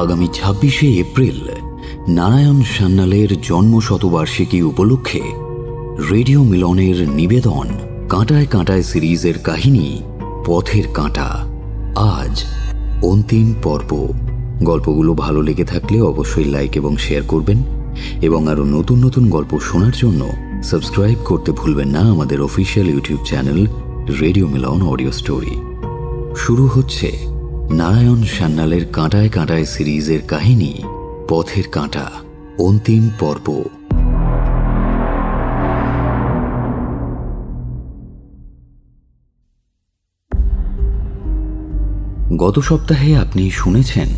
আগামী 26শে এপ্রিল নারায়ণ সান্যালের জন্মশতবার্ষিকী উপলক্ষে রেডিও মিলনের নিবেদন কাঁটায় কাঁটায় সিরিজের কাহিনী পথের কাঁটা আজ অন্তিম পর্ব। গল্পগুলো ভালো লেগে থাকলে অবশ্যই লাইক এবং শেয়ার করবেন এবং আরও নতুন নতুন গল্প শোনার জন্য সাবস্ক্রাইব করতে ভুলবেন না আমাদের অফিসিয়াল ইউটিউব চ্যানেল রেডিও মিলন অডিও স্টোরি। শুরু হচ্ছে নারায়ণ সান্যালের কাঁটায় কাঁটায় সিরিজের কাহিনী পথের কাঁটা অন্তিম পর্ব। গত সপ্তাহে আপনি শুনেছেন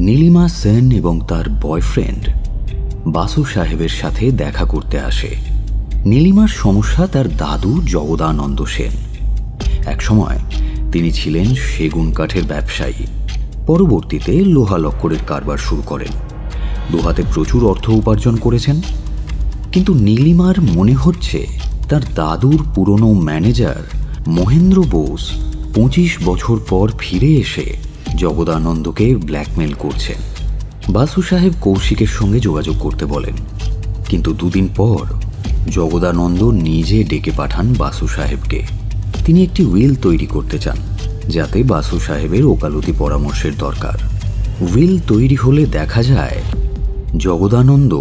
নীলিমা সেন এবং তার বয়ফ্রেন্ড বাসু সাহেবের সাথে দেখা করতে আসে। নীলিমার সমস্যা তার দাদু জগদানন্দ সেন। একসময় তিনি ছিলেন সেগুন কাঠের ব্যবসায়ী, পরবর্তীতে লোহা লক্করের কারবার শুরু করেন। দুহাতে প্রচুর অর্থ উপার্জন করেছেন, কিন্তু নীলিমার মনে হচ্ছে তার দাদুর পুরনো ম্যানেজার মহেন্দ্র বোস 25 বছর পর ফিরে এসে জগদানন্দকে ব্ল্যাকমেল করছেন। বাসু সাহেব কৌশিকের সঙ্গে যোগাযোগ করতে বলেন, কিন্তু দুদিন পর জগদানন্দ নিজে ডেকে পাঠান বাসু সাহেবকে। তিনি একটি উইল তৈরি করতে চান, যাতে বাসু সাহেবের ওকালতি পরামর্শের দরকার। উইল তৈরি হলে দেখা যায় জগদানন্দ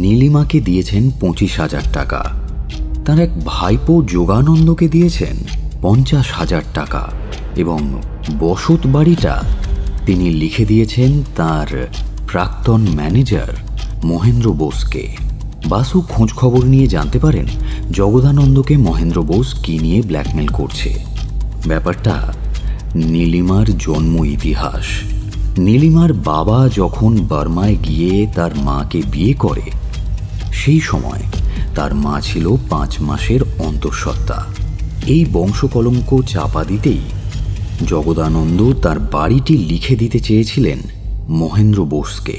নীলিমাকে দিয়েছেন 25,000 টাকা, তার এক ভাইপো যোগানন্দকে দিয়েছেন 50,000 টাকা এবং বসত বাড়িটা তিনি লিখে দিয়েছেন তার প্রাক্তন ম্যানেজার মহেন্দ্র বোসকে। বাসু খোঁজ খবর নিয়ে জানতে পারেন জগদানন্দকে মহেন্দ্র বোস কি নিয়ে ব্ল্যাকমেল করছে। ব্যাপারটা নীলিমার জন্ম ইতিহাস। নীলিমার বাবা যখন বার্মায় গিয়ে তার মাকে বিয়ে করে, সেই সময় তার মা ছিল 5 মাসের অন্তঃসত্ত্বা। এই বংশকলঙ্ক চাপা দিতেই জগদানন্দ তার বাড়িটি লিখে দিতে চেয়েছিলেন মহেন্দ্র বোসকে,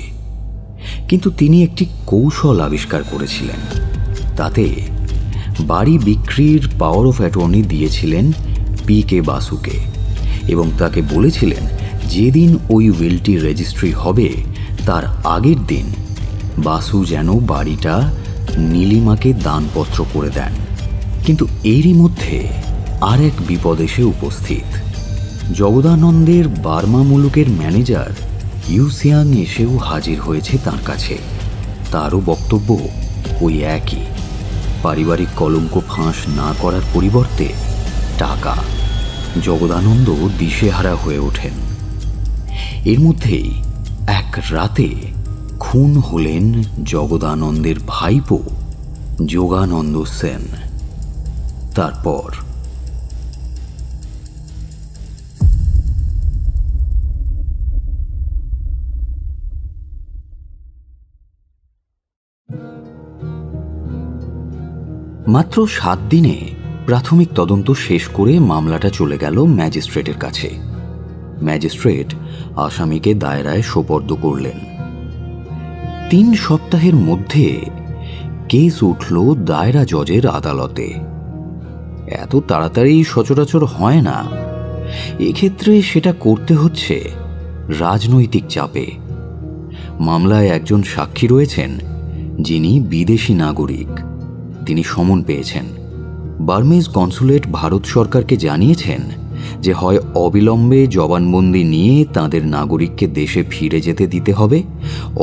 কিন্তু তিনি একটি কৌশল আবিষ্কার করেছিলেন। তাতে বাড়ি বিক্রির পাওয়ার অফ অ্যাটর্নি দিয়েছিলেন PK বাসুকে এবং তাকে বলেছিলেন যেদিন ওই উইলটি রেজিস্ট্রি হবে তার আগের দিন বাসু যেন বাড়িটা নীলিমাকে দানপত্র করে দেন। কিন্তু এরই মধ্যে আর এক বিপদ এসে উপস্থিত। জগদানন্দের বার্মা মুলুকের ম্যানেজার ইউসিয়াং এসেও হাজির হয়েছে তার কাছে। তারও বক্তব্য ওই একই, পারিবারিক কলঙ্ক ফাঁস না করার পরিবর্তে টাকা। জগদানন্দ দিশেহারা হয়ে ওঠেন। এর মধ্যেই এক রাতে খুন হলেন জগদানন্দের ভাইপো যোগানন্দ সেন। তারপর মাত্র 7 দিনে প্রাথমিক তদন্ত শেষ করে মামলাটা চলে গেল ম্যাজিস্ট্রেটের কাছে। ম্যাজিস্ট্রেট আসামিকে দায়রায় সোপর্দ করলেন। 3 সপ্তাহের মধ্যে কেস উঠল দায়রা জজের আদালতে। এত তাড়াতাড়ি সচরাচর হয় না। এক্ষেত্রে সেটা করতে হচ্ছে রাজনৈতিক চাপে। মামলায় একজন সাক্ষী রয়েছেন যিনি বিদেশি নাগরিক। তিনি সমন পেয়েছেন। বার্মিজ কনসুলেট ভারত সরকারকে জানিয়েছেন যে হয় অবিলম্বে জবানবন্দি নিয়ে তাদের নাগরিককে দেশে ফিরে যেতে দিতে হবে,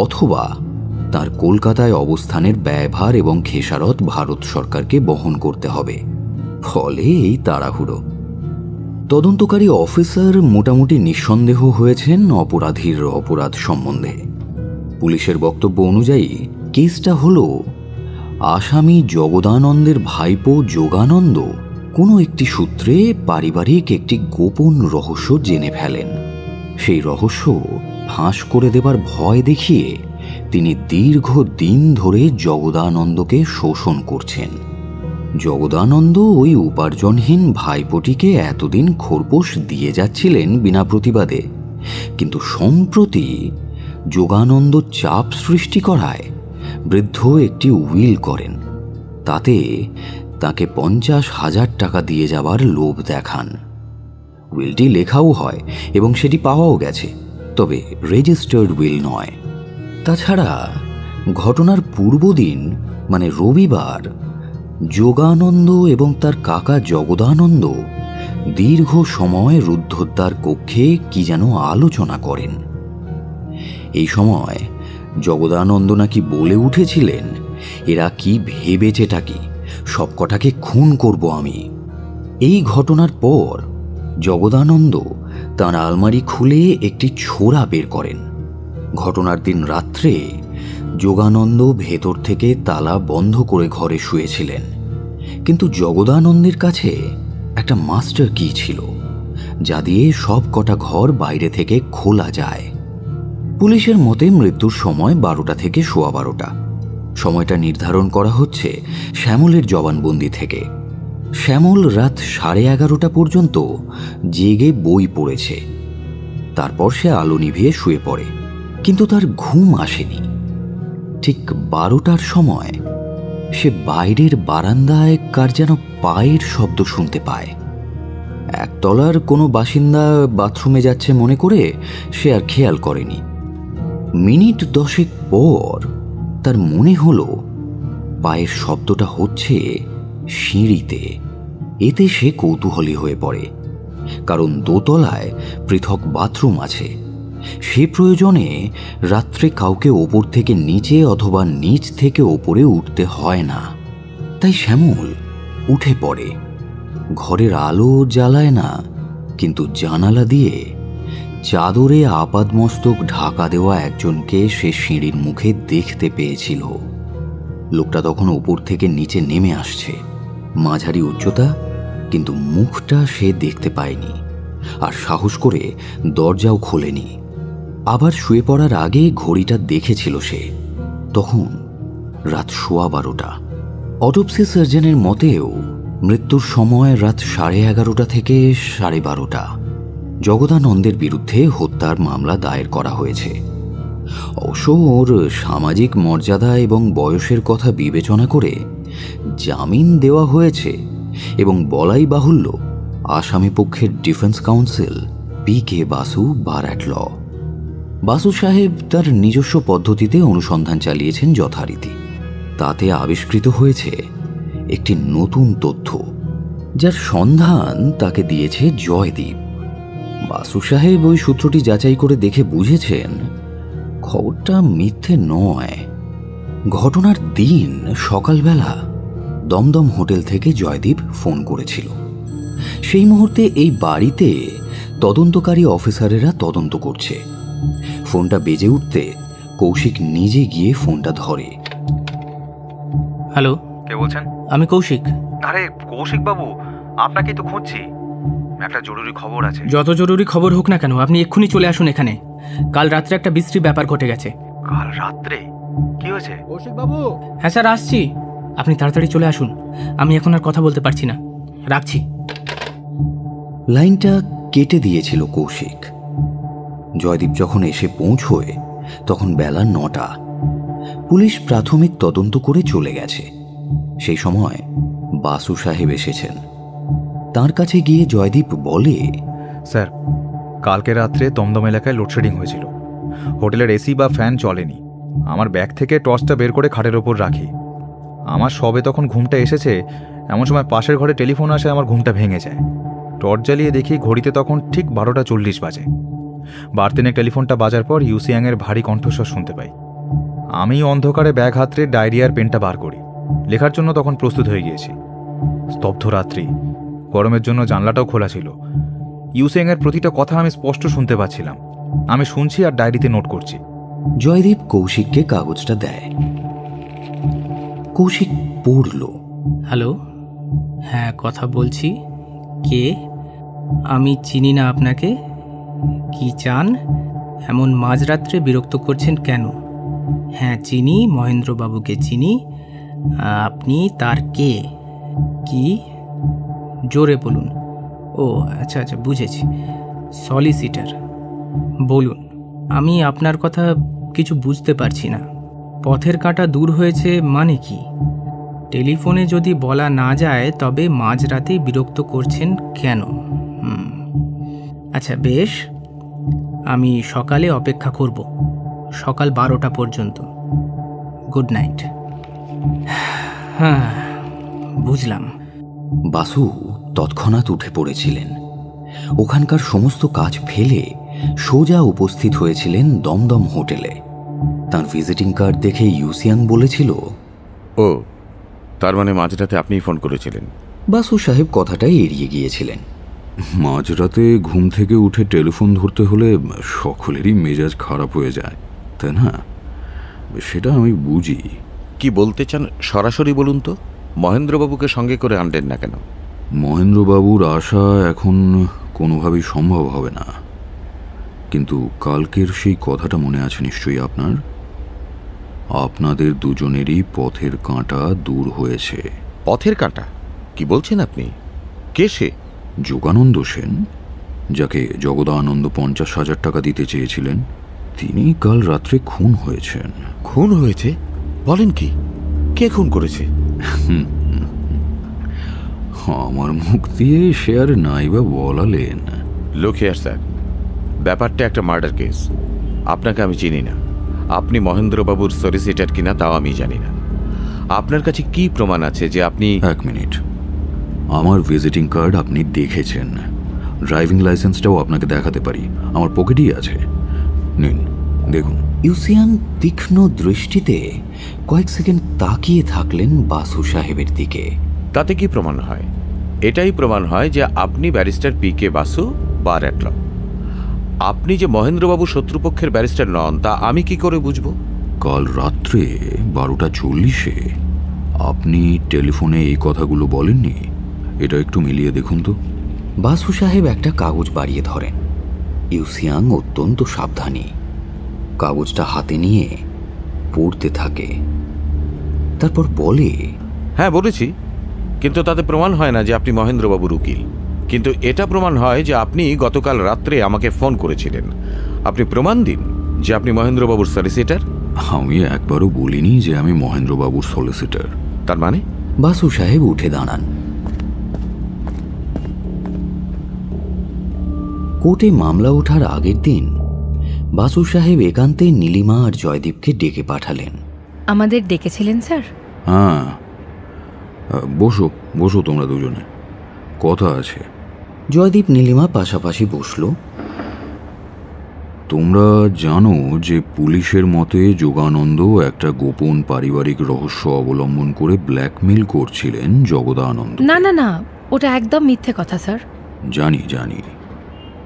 অথবা তার কলকাতায় অবস্থানের ব্যয়ভার এবং খেসারত ভারত সরকারকে বহন করতে হবে। ফলে এই তাড়াহুড়ো। তদন্তকারী অফিসার মোটামুটি নিঃসন্দেহ হয়েছেন অপরাধীর অপরাধ সম্বন্ধে। পুলিশের বক্তব্য অনুযায়ী কেসটা হল আসামি জগদানন্দের ভাইপো যোগানন্দ কোনো একটি সূত্রে পারিবারিক একটি গোপন রহস্য জেনে ফেলেন। সেই রহস্য ফাঁস করে দেবার ভয় দেখিয়ে তিনি দীর্ঘদিন ধরে জগদানন্দকে শোষণ করছেন। জগদানন্দ ওই উপার্জনহীন ভাইপোটিকে এতদিন খোরপোশ দিয়ে যাচ্ছিলেন বিনা প্রতিবাদে, কিন্তু সম্প্রতি যোগানন্দ চাপ সৃষ্টি করায় বৃদ্ধ একটি উইল করেন। তাতে তাকে 50,000 টাকা দিয়ে যাবার লোভ দেখান। উইলটি লেখাও হয় এবং সেটি পাওয়াও গেছে, তবে রেজিস্টার্ড উইল নয়। তাছাড়া ঘটনার পূর্বদিন মানে রবিবার যোগানন্দ এবং তার কাকা জগদানন্দ দীর্ঘ সময় রুদ্ধদ্বার কক্ষে কি যেন আলোচনা করেন। এই সময় জগদানন্দ নাকি বলে উঠেছিলেন, এরা কি ভেবেছেটা কি, সব কটাকে খুন করব আমি। এই ঘটনার পর জগদানন্দ তাঁর আলমারি খুলে একটি ছোরা বের করেন। ঘটনার দিন রাত্রে যোগানন্দ ভেতর থেকে তালা বন্ধ করে ঘরে শুয়েছিলেন, কিন্তু জগদানন্দের কাছে একটা মাস্টার কি ছিল, যা দিয়ে সব কটা ঘর বাইরে থেকে খোলা যায়। পুলিশের মতে মৃত্যুর সময় 12টা থেকে 12:15। সময়টা নির্ধারণ করা হচ্ছে শ্যামলের জবানবন্দি থেকে। শ্যামল রাত 11:30 পর্যন্ত জেগে বই পড়েছে। তারপর সে আলো নিভিয়ে শুয়ে পড়ে, কিন্তু তার ঘুম আসেনি। ঠিক 12টার সময় সে বাইরের বারান্দায় কার যেন পায়ের শব্দ শুনতে পায়। একতলার কোনো বাসিন্দা বাথরুমে যাচ্ছে মনে করে সে আর খেয়াল করেনি। মিনিট 10 পর তার মনে হলো পায়ের শব্দটা হচ্ছে সিঁড়িতে। এতে সে কৌতূহলী হয়ে পড়ে, কারণ দোতলায় পৃথক বাথরুম আছে। সে প্রয়োজনে রাত্রে কাউকে ওপর থেকে নিচে অথবা নিচ থেকে ওপরে উঠতে হয় না। তাই শ্যামল উঠে পড়ে। ঘরের আলো জ্বালায় না, কিন্তু জানালা দিয়ে চাদরে আপাদমস্তক ঢাকা দেওয়া একজনকে সে সিঁড়ির মুখে দেখতে পেয়েছিল। লোকটা তখন উপর থেকে নিচে নেমে আসছে। মাঝারি উচ্চতা, কিন্তু মুখটা সে দেখতে পায়নি, আর সাহস করে দরজাও খোলেনি। আবার শুয়ে পড়ার আগে ঘড়িটা দেখেছিল সে, তখন রাত 12:15। অটোপসি সার্জনের মতেও মৃত্যুর সময় রাত 11:30 থেকে 12:30। জগদানন্দের বিরুদ্ধে হত্যার মামলা দায়ের করা হয়েছে। অবশ্য ওর সামাজিক মর্যাদা এবং বয়সের কথা বিবেচনা করে জামিন দেওয়া হয়েছে, এবং বলাই বাহুল্য আসামি পক্ষের defence counsel P K. Basu bar at law. Basu সাহেব তার নিজস্ব পদ্ধতিতে অনুসন্ধান চালিয়েছেন যথারীতি। তাতে আবিষ্কৃত হয়েছে একটি নতুন তথ্য, যার সন্ধান তাকে দিয়েছে জয়দীপ। বাসু সাহেব ওই সূত্রটি যাচাই করে দেখে বুঝেছেন খবরটা মিথ্যে নয়। ঘটনার দিন সকালবেলা দমদম হোটেল থেকে জয়দীপ ফোন করেছিল। সেই মুহূর্তে এই বাড়িতে তদন্তকারী অফিসারেরা তদন্ত করছে। ফোনটা বেজে উঠতে কৌশিক নিজে গিয়ে ফোনটা ধরে। হ্যালো, কে বলছেন? আমি কৌশিক। আরে কৌশিক বাবু, আপনাকেই তো খুঁজছি। একটা জরুরি খবর আছে। যত জরুরি খবর হোক না কেন, আপনি এক্ষুনি চলে আসুন এখানে। কাল রাত্রে একটা বিশ্রী ব্যাপার ঘটে গেছে। কাল রাত্রে? কি হয়েছে? কৌশিক বাবু। হ্যাঁ স্যার, আসছি। আপনি তাড়াতাড়ি চলে আসুন, আমি এখন আর কথা বলতে পারছি না, রাখছি। লাইনটা কেটে দিয়েছিল কৌশিক। জয়দীপ যখন এসে পৌঁছয় তখন বেলা 9টা। পুলিশ প্রাথমিক তদন্ত করে চলে গেছে। সেই সময় বাসু সাহেব এসেছেন। তার কাছে গিয়ে জয়দীপ বলে, স্যার, কালকে রাত্রে দমদম এলাকায় লোডশেডিং হয়েছিল। হোটেলের এসি বা ফ্যান চলেনি। আমার ব্যাগ থেকে টর্চটা বের করে খাটের ওপর রাখি। আমার সবে তখন ঘুমটা এসেছে, এমন সময় পাশের ঘরে টেলিফোন আসে, আমার ঘুমটা ভেঙে যায়। টর্চ জ্বালিয়ে দেখি ঘড়িতে তখন ঠিক 12:40 বাজে। বারতিনে টেলিফোনটা বাজার পর ইউসিয়াংয়ের ভারী কণ্ঠস্বর শুনতে পাই। আমি অন্ধকারে ব্যাগ হাতড়ে ডায়েরিয়ার পেনটা বার করি। লেখার জন্য তখন প্রস্তুত হয়ে গিয়েছি। স্তব্ধ রাত্রি, গরমের জন্য জানলাটাও খোলা ছিল। ইউসিয়াংয়ের প্রতিটা কথা আমি স্পষ্ট শুনতে পাচ্ছিলাম। আমি শুনছি আর ডায়েরিতে নোট করছি। জয়দীপ কৌশিককে কাগজটা দেয়। কৌশিক পড়ল। হ্যালো, হ্যাঁ কথা বলছি। কে? আমি চিনি না আপনাকে। কি চান? এমন মাঝরাত্রে বিরক্ত করছেন কেন? হ্যাঁ চিনি, মহেন্দ্রবাবুকে চিনি। আপনি তার কে? কি? জোরে বলুন। ও আচ্ছা আচ্ছা, বুঝেছি, সলিসিটার। বলুন। আমি আপনার কথা কিছু বুঝতে পারছি না। পথের কাঁটা দূর হয়েছে মানে কি? টেলিফোনে যদি বলা না যায় তবে মাঝরাতে বিরক্ত করছেন কেন? আচ্ছা বেশ, আমি সকালে অপেক্ষা করব, সকাল 12টা পর্যন্ত। Good night. হ্যাঁ, বুঝলাম। বাসু তৎক্ষণাৎ উঠে পড়েছিলেন। ওখানকার সমস্ত কাজ ফেলে সোজা উপস্থিত হয়েছিলেন দমদম হোটেলে। তার ভিজিটিং কার্ড দেখে ইউসিয়াং বলেছিল, ও, তার মানে মাঝরাতে আপনিই ফোন করেছিলেন? বাসু সাহেব কথাটাই এড়িয়ে গিয়েছিলেন। মাঝরাতে ঘুম থেকে উঠে টেলিফোন ধরতে হলে সকলেরই মেজাজ খারাপ হয়ে যায়, তাই না? সেটা আমি বুঝি। কি বলতে চান সরাসরি বলুন তো। মহেন্দ্রবাবুকে সঙ্গে করে আনলেন না কেন? মহেন্দ্রবাবুর আশা এখন কোনোভাবেই সম্ভব হবে না, কিন্তু কালকের সেই কথাটা মনে আছে নিশ্চয়ই আপনার? আপনাদের দুজনেরই পথের কাঁটা দূর হয়েছে। পথের কাঁটা? কি বলছেন আপনি? কে সে? যোগানন্দ সেন, যাকে জগদানন্দ 50,000 টাকা দিতে চেয়েছিলেন, তিনি কাল রাত্রে খুন হয়েছেন। খুন হয়েছে? বলেন কি? কে খুন করেছে? আমার মুখ দিয়ে সে আর নাইবা বলালেন। লোক হেয়ার স্যার, ব্যাপারটা একটা মার্ডার কেস। আপনাকে আমি চিনি না। আপনি মহেন্দ্রবাবুর সলিসিটার কিনা তাও আমি জানি না। আপনার কাছে কি প্রমাণ আছে যে আপনি... এক মিনিট, আমার ভিজিটিং কার্ড আপনি দেখেছেন, ড্রাইভিং লাইসেন্সটাও আপনাকে দেখাতে পারি, আমার পকেটেই আছে। নিন, দেখুন। ইউসিয়াং তীক্ষ্ণ দৃষ্টিতে কয়েক সেকেন্ড তাকিয়ে থাকলেন বাসু সাহেবের দিকে। তাতে কি প্রমাণ হয়? এটাই প্রমাণ হয় যে আপনি barrister P K. Basu, bar at law. আপনি যে মহেন্দ্রবাবু শত্রুপক্ষের ব্যারিস্টার নন তা আমি কি করে বুঝব? কাল রাত্রে 12:40 আপনি টেলিফোনে এই কথাগুলো বলেননি? এটা একটু মিলিয়ে দেখুন তো। বাসু সাহেব একটা কাগজ বাড়িয়ে ধরেন। ইউসিয়াং অত্যন্ত সাবধানী। কাগজটা হাতে নিয়ে পড়তে থাকে, তারপর বলে, হ্যাঁ বলেছি, কিন্তু তাতে প্রমাণ হয় না যে আপনি মহেন্দ্রবাবুর উকিল। কিন্তু এটা প্রমাণ হয় যে আপনি গতকাল রাত্রে আমাকে ফোন করেছিলেন। আপনি প্রমাণ দিন যে আপনি মহেন্দ্রবাবুর সলিসিটার। আমি একবারও বলিনি যে আমি মহেন্দ্রবাবুর সলিসিটার। তার মানে? বাসু সাহেব উঠে দাঁড়ান। কোর্টে মামলা ওঠার আগের দিন বাসু সাহেব একান্তে নীলিমা আর জয়দীপকে ডেকে পাঠালেন। আমাদের ডেকেছিলেন স্যার? হ্যাঁ, বসো বসো তোমরা দুজনে, কথা আছে। জয়দীপ নীলিমা পাশাপাশি বসল। তোমরা জানো যে পুলিশের মতে যোগানন্দ একটা গোপন পারিবারিক রহস্য অবলম্বন করে ব্ল্যাকমেল করছিলেন জগদানন্দ। না না না, ওটা একদম মিথ্যে কথা স্যার। জানি জানি,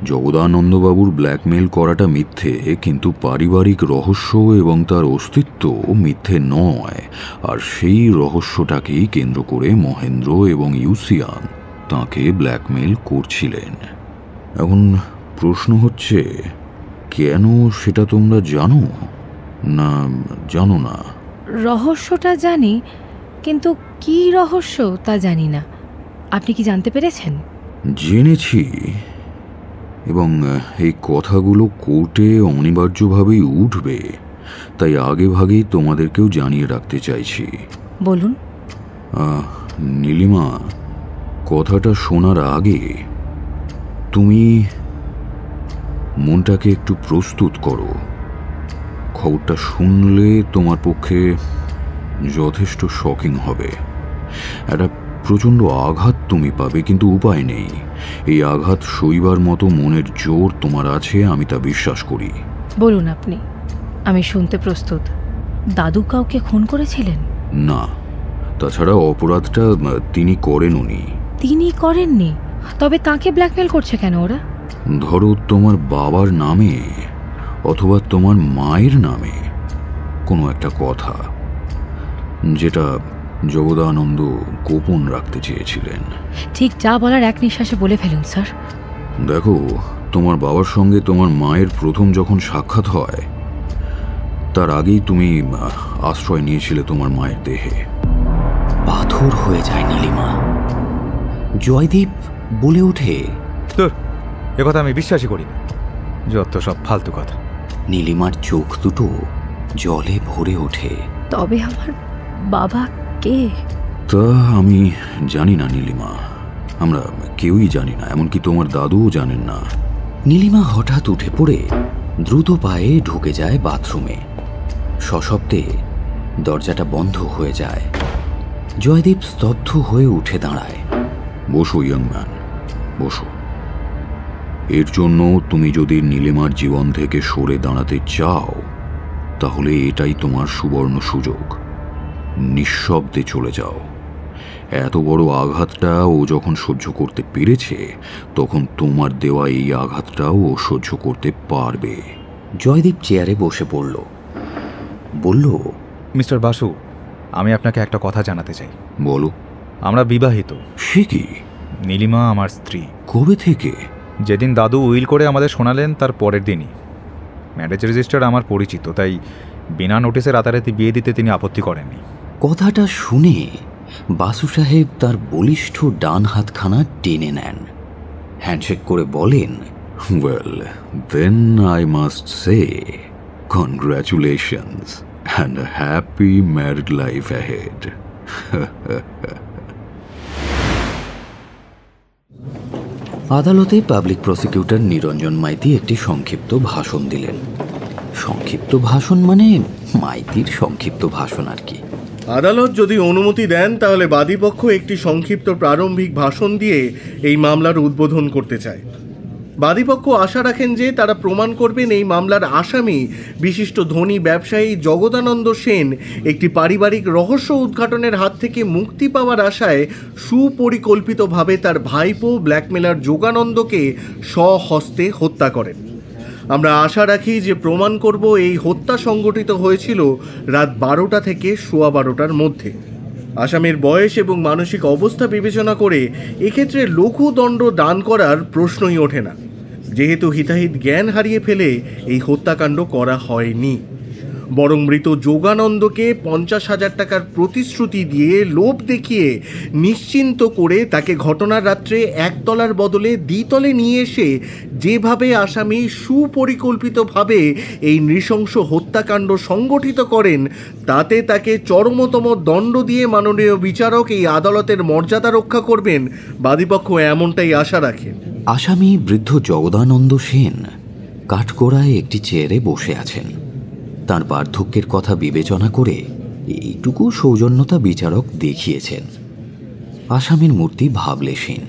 জগদানন্দবাবুর ব্ল্যাকমেল করাটা মিথ্যে, কিন্তু পারিবারিক রহস্য এবং তার অস্তিত্ব মিথ্যে নয়। আর সেই রহস্যটাকেই কেন্দ্র করে মহেন্দ্র এবং ইউসিয়াং তাঁকে ব্ল্যাকমেল করছিলেন। এখন প্রশ্ন হচ্ছে, কেন সেটা তোমরা জানো না জানো না? রহস্যটা জানি, কিন্তু কি রহস্য তা জানি না। আপনি কি জানতে পেরেছেন? জেনেছি, এবং এই কথাগুলো কোর্টে অনিবার্যভাবেই উঠবে, তাই আগে ভাগেই তোমাদেরকেও জানিয়ে রাখতে চাইছি। বলুন। নীলিমা, কথাটা শোনার আগে তুমি মনটাকে একটু প্রস্তুত করো। খবরটা শুনলে তোমার পক্ষে যথেষ্ট শকিং হবে। একটা প্রচণ্ড আঘাত তুমি পাবে, কিন্তু উপায় নেই। এই আঘাত সইবার মতো মনের জোর তোমার আছে, আমি তা বিশ্বাস করি। বলুন আপনি, আমি শুনতে প্রস্তুত। দাদু কাউকে খুন করেছিলেন? না, তাছাড়া অপরাধটা তিনি করেন। উনি তিনি করেননি? তবে তাকে ব্ল্যাকমেল করছে কেন ওরা? ধরো তোমার বাবার নামে অথবা তোমার মায়ের নামে কোনো একটা কথা, যেটা জগদানন্দ গোপন রাখতে চেয়েছিলেন। ঠিক যা বলার এক নিঃশ্বাসে বলে ফেলুন স্যার। দেখো, তোমার বাবার সঙ্গে তোমার মায়ের প্রথম যখন সাক্ষাৎ হয়, তার আগেই তুমি আশ্রয় নিয়েছিলে তোমার মায়ের দেহে। পাথর হয়ে যায় নীলিমা। জয়দীপ বলে ওঠে, তোর এ কথা আমি বিশ্বাসই করি না, যত সব ফালতু কথা। নীলিমার চোখ দুটো জলে ভরে ওঠে। তবে আমার বাবা কে? তা আমি জানি না নীলিমা, আমরা কেউই জানি না, এমনকি তোমার দাদুও জানেন না। নীলিমা হঠাৎ উঠে পড়ে দ্রুত পায়ে ঢুকে যায় বাথরুমে। সশব্দে দরজাটা বন্ধ হয়ে যায়। জয়দীপ স্তব্ধ হয়ে উঠে দাঁড়ায়। বসো ইয়াং ম্যান, বসো। এর জন্য তুমি যদি নীলিমার জীবন থেকে সরে দাঁড়াতে চাও, তাহলে এটাই তোমার সুবর্ণ সুযোগ। নিঃশব্দে চলে যাও। এত বড় আঘাতটা ও যখন সহ্য করতে পেরেছে, তখন তোমার দেওয়া এই আঘাতটাও ও সহ্য করতে পারবে। জয়দীপ চেয়ারে বসে পড়ল, বলল, মিস্টার বাসু, আমি আপনাকে একটা কথা জানাতে চাই। বলো। আমরা বিবাহিত। সে কি? নীলিমা আমার স্ত্রী। কবে থেকে? যেদিন দাদু উইল করে আমাদের শোনালেন তার পরের দিনই। ম্যারেজ রেজিস্টার আমার পরিচিত, তাই বিনা নোটিসে রাতারাতি বিয়ে দিতে তিনি আপত্তি করেননি। কথাটা শুনে বাসু সাহেব তার বলিষ্ঠ ডান হাতখানা টেনে নেন, হ্যান্ডশেক করে বলেন, well then I must say congratulations and happy married life ahead. আদালতে পাবলিক প্রসিকিউটর নিরঞ্জন মাইতি একটি সংক্ষিপ্ত ভাষণ দিলেন। সংক্ষিপ্ত ভাষণ মানে মাইতির সংক্ষিপ্ত ভাষণ আর কি। আদালত যদি অনুমতি দেন তাহলে বাদীপক্ষ একটি সংক্ষিপ্ত প্রারম্ভিক ভাষণ দিয়ে এই মামলার উদ্বোধন করতে চায়। বাদীপক্ষ আশা রাখেন যে তারা প্রমাণ করবেন এই মামলার আসামি বিশিষ্ট ধনী ব্যবসায়ী জগদানন্দ সেন একটি পারিবারিক রহস্য উদ্ঘাটনের হাত থেকে মুক্তি পাওয়ার আশায় সুপরিকল্পিতভাবে তার ভাইপো ব্ল্যাকমেলার যোগানন্দকে স্বহস্তে হত্যা করেন। আমরা আশা রাখি যে প্রমাণ করব এই হত্যা সংগঠিত হয়েছিল রাত 12টা থেকে সোয়া 12টার মধ্যে। আসামির বয়স এবং মানসিক অবস্থা বিবেচনা করে এক্ষেত্রে লঘু দণ্ড দান করার প্রশ্নই ওঠে না, যেহেতু হিতাহিত জ্ঞান হারিয়ে ফেলে এই হত্যাকাণ্ড করা হয়নি, বরং মৃত যোগানন্দকে 50,000 টাকার প্রতিশ্রুতি দিয়ে লোভ দেখিয়ে নিশ্চিন্ত করে তাকে ঘটনার রাত্রে একতলার বদলে দ্বিতলে নিয়ে এসে যেভাবে আসামি সুপরিকল্পিতভাবে এই নৃশংস হত্যাকাণ্ড সংগঠিত করেন, তাতে তাকে চরমতম দণ্ড দিয়ে মাননীয় বিচারক এই আদালতের মর্যাদা রক্ষা করবেন, বাদীপক্ষ এমনটাই আশা রাখেন। আসামি বৃদ্ধ জগদানন্দ সেন কাঠগড়ায় একটি চেয়ারে বসে আছেন। তার বার্ধক্যের কথা বিবেচনা করে এইটুকু সৌজন্যতা বিচারক দেখিয়েছেন। আসামির মূর্তি ভাবলেশীন।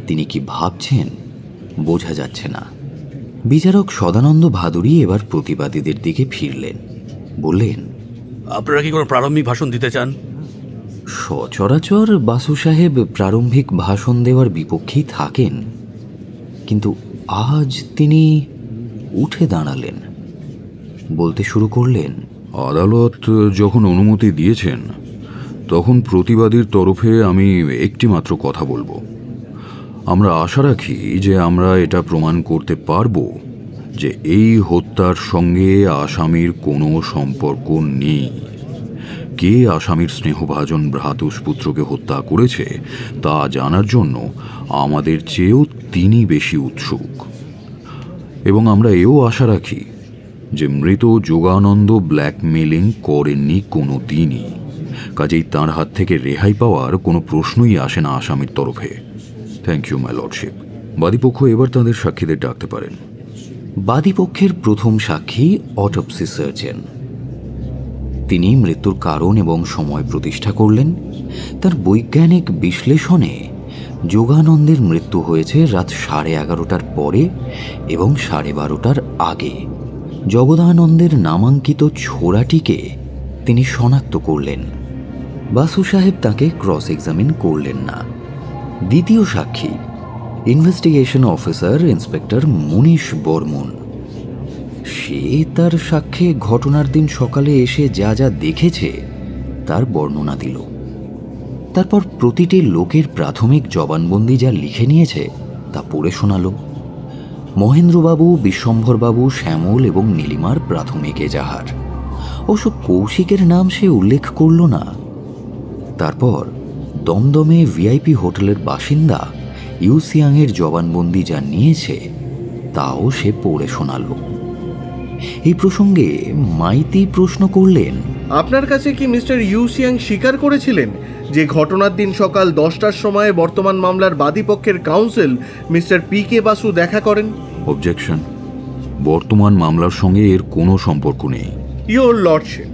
তিনি কি ভাবছেন বোঝা যাচ্ছে না। বিচারক সদানন্দ ভাদুরী এবার প্রতিবাদীদের দিকে ফিরলেন, বললেন, আপনারা কি কোনো প্রারম্ভিক ভাষণ দিতে চান? সচরাচর বাসু সাহেব প্রারম্ভিক ভাষণ দেওয়ার বিপক্ষেই থাকেন, কিন্তু আজ তিনি উঠে দাঁড়ালেন, বলতে শুরু করলেন, আদালত যখন অনুমতি দিয়েছেন তখন প্রতিবাদীর তরফে আমি একটি মাত্র কথা বলবো। আমরা আশা রাখি যে আমরা এটা প্রমাণ করতে পারব যে এই হত্যার সঙ্গে আসামির কোনো সম্পর্ক নেই। কে আসামির স্নেহভাজন ভ্রাতুষ্পুত্রকে হত্যা করেছে তা জানার জন্য আমাদের চেয়েও তিনি বেশি উৎসুক, এবং আমরা এও আশা রাখি যে মৃত যোগানন্দ ব্ল্যাকমেলিং করেননি কোনো দিনই, কাজেই তাঁর হাত থেকে রেহাই পাওয়ার কোনো প্রশ্নই আসে না আসামির তরফে। Thank you my lordship. বাদীপক্ষ এবার তাদের সাক্ষীদের ডাকতে পারেন। বাদীপক্ষের প্রথম সাক্ষী অটোপসি সার্জন। তিনি মৃত্যুর কারণ এবং সময় প্রতিষ্ঠা করলেন। তার বৈজ্ঞানিক বিশ্লেষণে যোগানন্দের মৃত্যু হয়েছে রাত 11:30টার পরে এবং 12:30টার আগে। জগদানন্দের নামাঙ্কিত ছোড়াটিকে তিনি শনাক্ত করলেন। বাসু সাহেব তাকে ক্রস এক্সামিন করলেন না। দ্বিতীয় সাক্ষী ইনভেস্টিগেশন অফিসার ইন্সপেক্টর মুনিশ বর্মন। সে তার সাক্ষ্যে ঘটনার দিন সকালে এসে যা যা দেখেছে তার বর্ণনা দিল। তারপর প্রতিটি লোকের প্রাথমিক জবানবন্দি যা লিখে নিয়েছে তা পড়ে শোনাল। মহেন্দ্রবাবু, বিশ্বম্ভরবাবু, শ্যামল এবং নীলিমার প্রাথমিক এজাহার। অবশ্য কৌশিকের নাম সে উল্লেখ করল না। তারপর দমদমে ভিআইপি হোটেলের বাসিন্দা ইউসিয়াংয়ের জবানবন্দি যা নিয়েছে তাও সে পড়ে শোনাল। এই প্রসঙ্গে মাইতি প্রশ্ন করলেন, আপনার কাছে কি মিস্টার ইউসিয়াং স্বীকার করেছিলেন যে ঘটনার দিন সকাল 10টার সময় বর্তমান মামলার বাদীপক্ষের counsel mister P K Basu দেখা করেন? অবজেকশন। বর্তমান মামলার সঙ্গে এর কোনো সম্পর্ক নেই। ইয়োর লর্ডশিপ,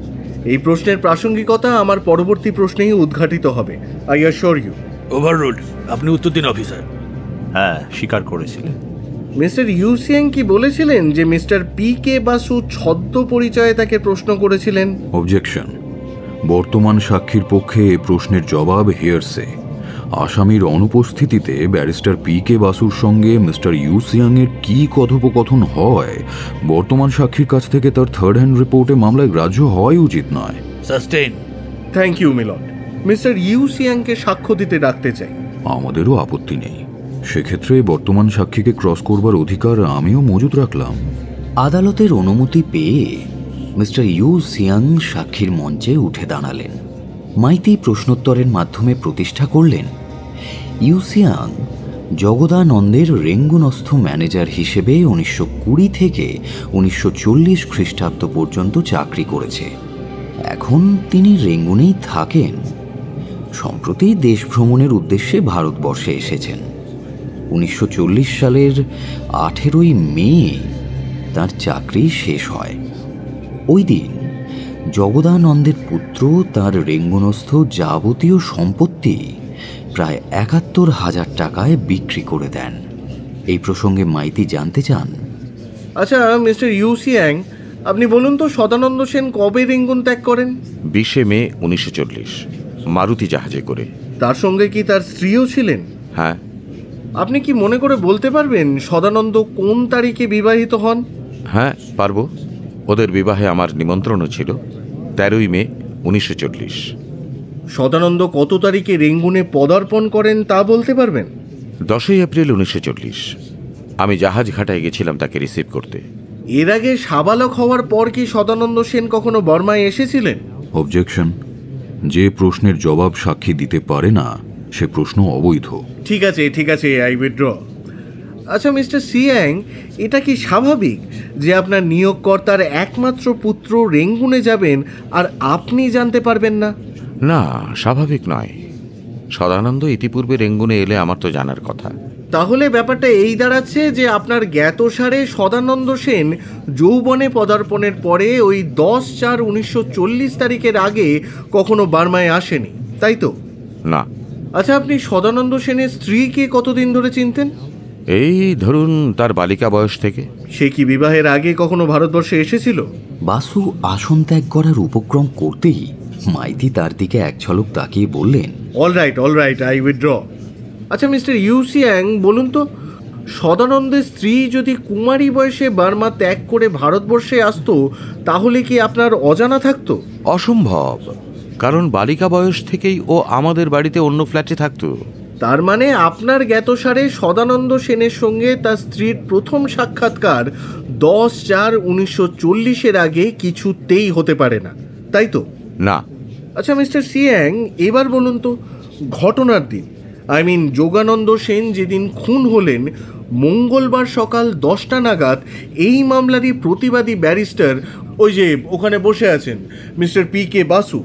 এই প্রশ্নের প্রাসঙ্গিকতা আমার পরবর্তী প্রশ্নেই উদ্ঘাটিত হবে। I assure you. ওভাররুড। আপনি উত্তর দিন অফিসার। হ্যাঁ, স্বীকার করেছিলেন। মিস্টার ইউসিয়াং কি বলেছিলেন যে মিস্টার পি কে বাসু ছদ্ম পরিচয়ে তাকে প্রশ্ন করেছিলেন? অবজেকশন। বর্তমান সাক্ষীর পক্ষে এ প্রশ্নের জবাব হিয়ারসে। আসামির অনুপস্থিতিতে ব্যারিস্টার পি কে বাসুর সঙ্গে মিস্টার ইউসিয়াংয়ের কী কথোপকথন হয় বর্তমান সাক্ষীর কাছ থেকে তার থার্ড হ্যান্ড রিপোর্টে মামলায় গ্রাহ্য হওয়াই উচিত নয়। Sustain. Thank you milord. Mister ইউসিয়াংকে সাক্ষ্য দিতে ডাকতে চাই। আমাদেরও আপত্তি নেই। সেক্ষেত্রে বর্তমান সাক্ষীকে ক্রস করবার অধিকার আমিও মজুত রাখলাম। আদালতের অনুমতি পেয়ে মিস্টার ইউ সিয়াং সাক্ষীর মঞ্চে উঠে দাঁড়ালেন। মাইতি প্রশ্নোত্তরের মাধ্যমে প্রতিষ্ঠা করলেন ইউ সিয়াং জগদানন্দের রেঙ্গুনস্থ ম্যানেজার হিসেবে 1920 থেকে 1940 খ্রিস্টাব্দ পর্যন্ত চাকরি করেছে। এখন তিনি রেঙ্গুনেই থাকেন। সম্প্রতি দেশ ভ্রমণের উদ্দেশ্যে ভারতবর্ষে এসেছেন। 1940 সালের 18 মে তার চাকরি শেষ হয়। ওই দিন জগদানন্দের পুত্র তার রেঙ্গুনস্থ যাবতীয় সম্পত্তি প্রায় 71,000 টাকায় বিক্রি করে দেন। এই প্রসঙ্গে মাইতি জানতে চান, আচ্ছা মিস্টার ইউসিয়াং, আপনি বলুন তো সদানন্দ সেন কবে রেঙ্গুন ত্যাগ করেন? 20 মে 1940, মারুতি জাহাজে করে। তার সঙ্গে কি তার স্ত্রীও ছিলেন? হ্যাঁ। আপনি কি মনে করে বলতে পারবেন সদানন্দ কোন তারিখে বিবাহিত হন? হ্যাঁ পারবো। ওদের বিবাহে আমার নিমন্ত্রণও ছিল 13 মে 1940। সদানন্দ কত তারিখে রেঙ্গুনে পদার্পণ করেন তা বলতে পারবেন? 10 এপ্রিল 1940। আমি জাহাজ ঘাটায় গেছিলাম তাকে রিসিভ করতে। এর আগে সাবালক হওয়ার পর কি সদানন্দ সেন কখনো বর্মায় এসেছিলেন? অবজেকশন। যে প্রশ্নের জবাব সাক্ষী দিতে পারে না সে প্রশ্ন অবৈধ। ঠিক আছে, আই উইথড্র। আচ্ছা মিস্টার সিয়াং, এটা কি স্বাভাবিক যে আপনার নিয়োগকর্তার একমাত্র পুত্র রেঙ্গুনে যাবেন আর আপনি জানতে পারবেন না? না, স্বাভাবিক নয়। সদানন্দ ইতিপূর্বে রেঙ্গুনে এলে আমার তো জানার কথা। তাহলে ব্যাপারটা এই দাঁড়াচ্ছে যে আপনার জ্ঞাতসারে সদানন্দ সেন যৌবনে পদার্পণের পরে ওই 10/4/1940 তারিখের আগে কখনো বার্মায় আসেনি, তাই তো? না। আচ্ছা, আপনি সদানন্দ সেনের স্ত্রীকে কতদিন ধরে চিনতেন? এই ধরুন তার বালিকা বয়স থেকে। সে কি বিবাহের আগে কখনো ভারতবর্ষে এসেছিল? বাসু আসন ত্যাগ করার উপক্রম করতেই মাইতি তার দিকে এক ঝলক তাকিয়ে বললেন, অল রাইট, আই উইথড্র। আচ্ছা মিস্টার ইউসিয়াং, বলুন তো সদানন্দের স্ত্রী যদি কুমারী বয়সে বার্মা ত্যাগ করে ভারতবর্ষে আসতো তাহলে কি আপনার অজানা থাকতো? অসম্ভব, কারণ বালিকা বয়স থেকেই ও আমাদের বাড়িতে অন্য ফ্ল্যাটে থাকতো। তার মানে আপনার জ্ঞাতসারে সদানন্দ সেনের সঙ্গে তার স্ত্রীর প্রথম সাক্ষাৎকার 10/4/1940 আগে কিছুতেই হতে পারে না, তাই তো? না। আচ্ছা মিস্টার সিয়াং, এবার বলুন তো ঘটনার দিন, যোগানন্দ সেন যেদিন খুন হলেন মঙ্গলবার সকাল 10টা নাগাদ এই মামলারই প্রতিবাদী ব্যারিস্টার, ওই যে ওখানে বসে আছেন মিস্টার পি কে বাসু,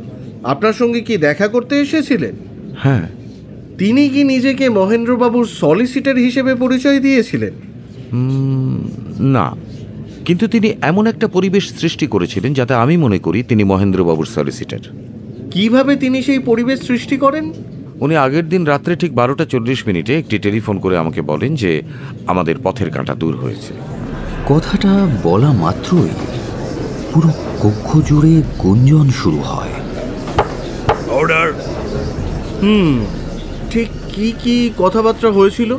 আপনার সঙ্গে কি দেখা করতে এসেছিলেন? হ্যাঁ। তিনি কি নিজেকে মহেন্দ্রবাবুর সলিসিটার হিসেবে পরিচয় দিয়েছিলেন? না, কিন্তু তিনি এমন একটা পরিবেশ সৃষ্টি করেছিলেন যাতে আমি মনে করি তিনি মহেন্দ্রবাবুর সলিসিটার। কিভাবে তিনি সেই পরিবেশ সৃষ্টি করেন? উনি আগের দিন রাত্রে ঠিক 12:40 একটি টেলিফোন করে আমাকে বলেন যে আমাদের পথের কাঁটা দূর হয়েছে। কথাটা বলা মাত্রই পুরো কক্ষ জুড়ে গুঞ্জন শুরু হয়। অর্ডার। ঠিক কি কথাবার্তা হয়েছিল?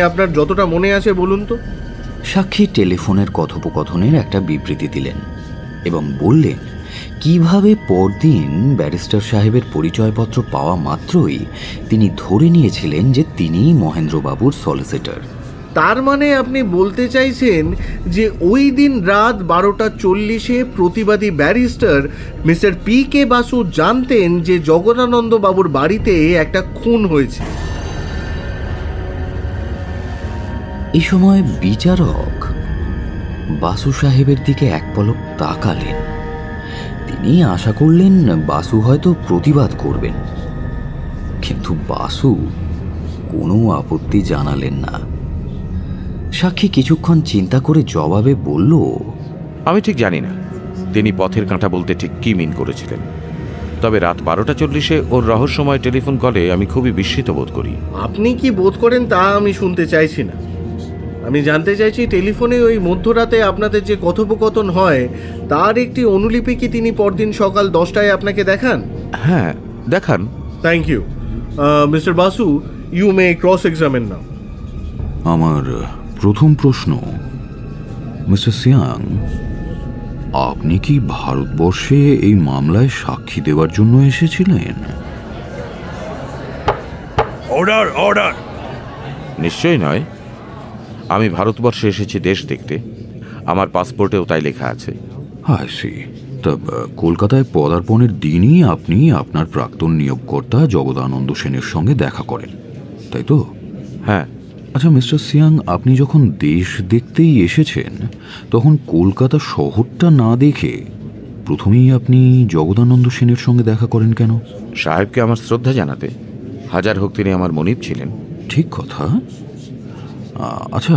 আপনার যতটা মনে আছে বলুন তো। সাক্ষী টেলিফোনের কথোপকথনের একটা বিবৃতি দিলেন এবং বললেন কিভাবে পরদিন ব্যারিস্টার সাহেবের পরিচয়পত্র পাওয়া মাত্রই তিনি ধরে নিয়েছিলেন যে তিনিই মহেন্দ্রবাবুর সলিসিটার। তার মানে আপনি বলতে চাইছেন যে ওই দিন রাত 12:40 প্রতিবাদী barrister mister P K Basu জানতেন যে জগদানন্দ বাবুর বাড়িতে একটা খুন হয়েছে। এই সময় বিচারক বাসু সাহেবের দিকে এক পলক তাকালেন। তিনি আশা করলেন বাসু হয়তো প্রতিবাদ করবেন, কিন্তু বাসু কোনো আপত্তি জানালেন না। সাক্ষী কিছুক্ষণ চিন্তা করে জবাবে বলল, আমি ঠিক জানি না তিনি পথের কাঁটা বলতে ঠিক কি মিন করেছিলেন, তবে রাত 12:40 ওর রহস্যময় টেলিফোন কলে আমি খুবই বিস্মিত বোধ করি। আপনি কি বোধ করেন তা আমি শুনতে চাইছি না। আমি জানতে চাইছি টেলিফোনে ওই মধ্যরাতে আপনাদের যে কথোপকথন হয় তার একটি অনুলিপি কি তিনি পরদিন সকাল 10টায় আপনাকে দেখান? হ্যাঁ, দেখান। Thank you mister Basu, you may cross examine now. আমার প্রথম প্রশ্ন, মিস্টার সিয়াং, আপনি কি ভারতবর্ষে এই মামলায় সাক্ষী দেওয়ার জন্য এসেছিলেন? Order order. নিশ্চয়ই নয়, আমি ভারতবর্ষে এসেছি দেশ দেখতে। আমার পাসপোর্টেও তাই লেখা আছে। হ্যাঁ, সি। তা কলকাতায় পদার্পণের দিনই আপনি আপনার প্রাক্তন নিয়োগকর্তা জগদানন্দ সেনের সঙ্গে দেখা করেন, তাই তো? হ্যাঁ। আচ্ছা মিস্টার সিয়াং, আপনি যখন দেশ দেখতেই এসেছেন তখন কলকাতা শহরটা না দেখে প্রথমেই আপনি জগদানন্দ সেনের সঙ্গে দেখা করেন কেন? সাহেবকে আমার শ্রদ্ধা জানাতে। হাজার হোক তিনি আমার মনিব ছিলেন। ঠিক কথা। আচ্ছা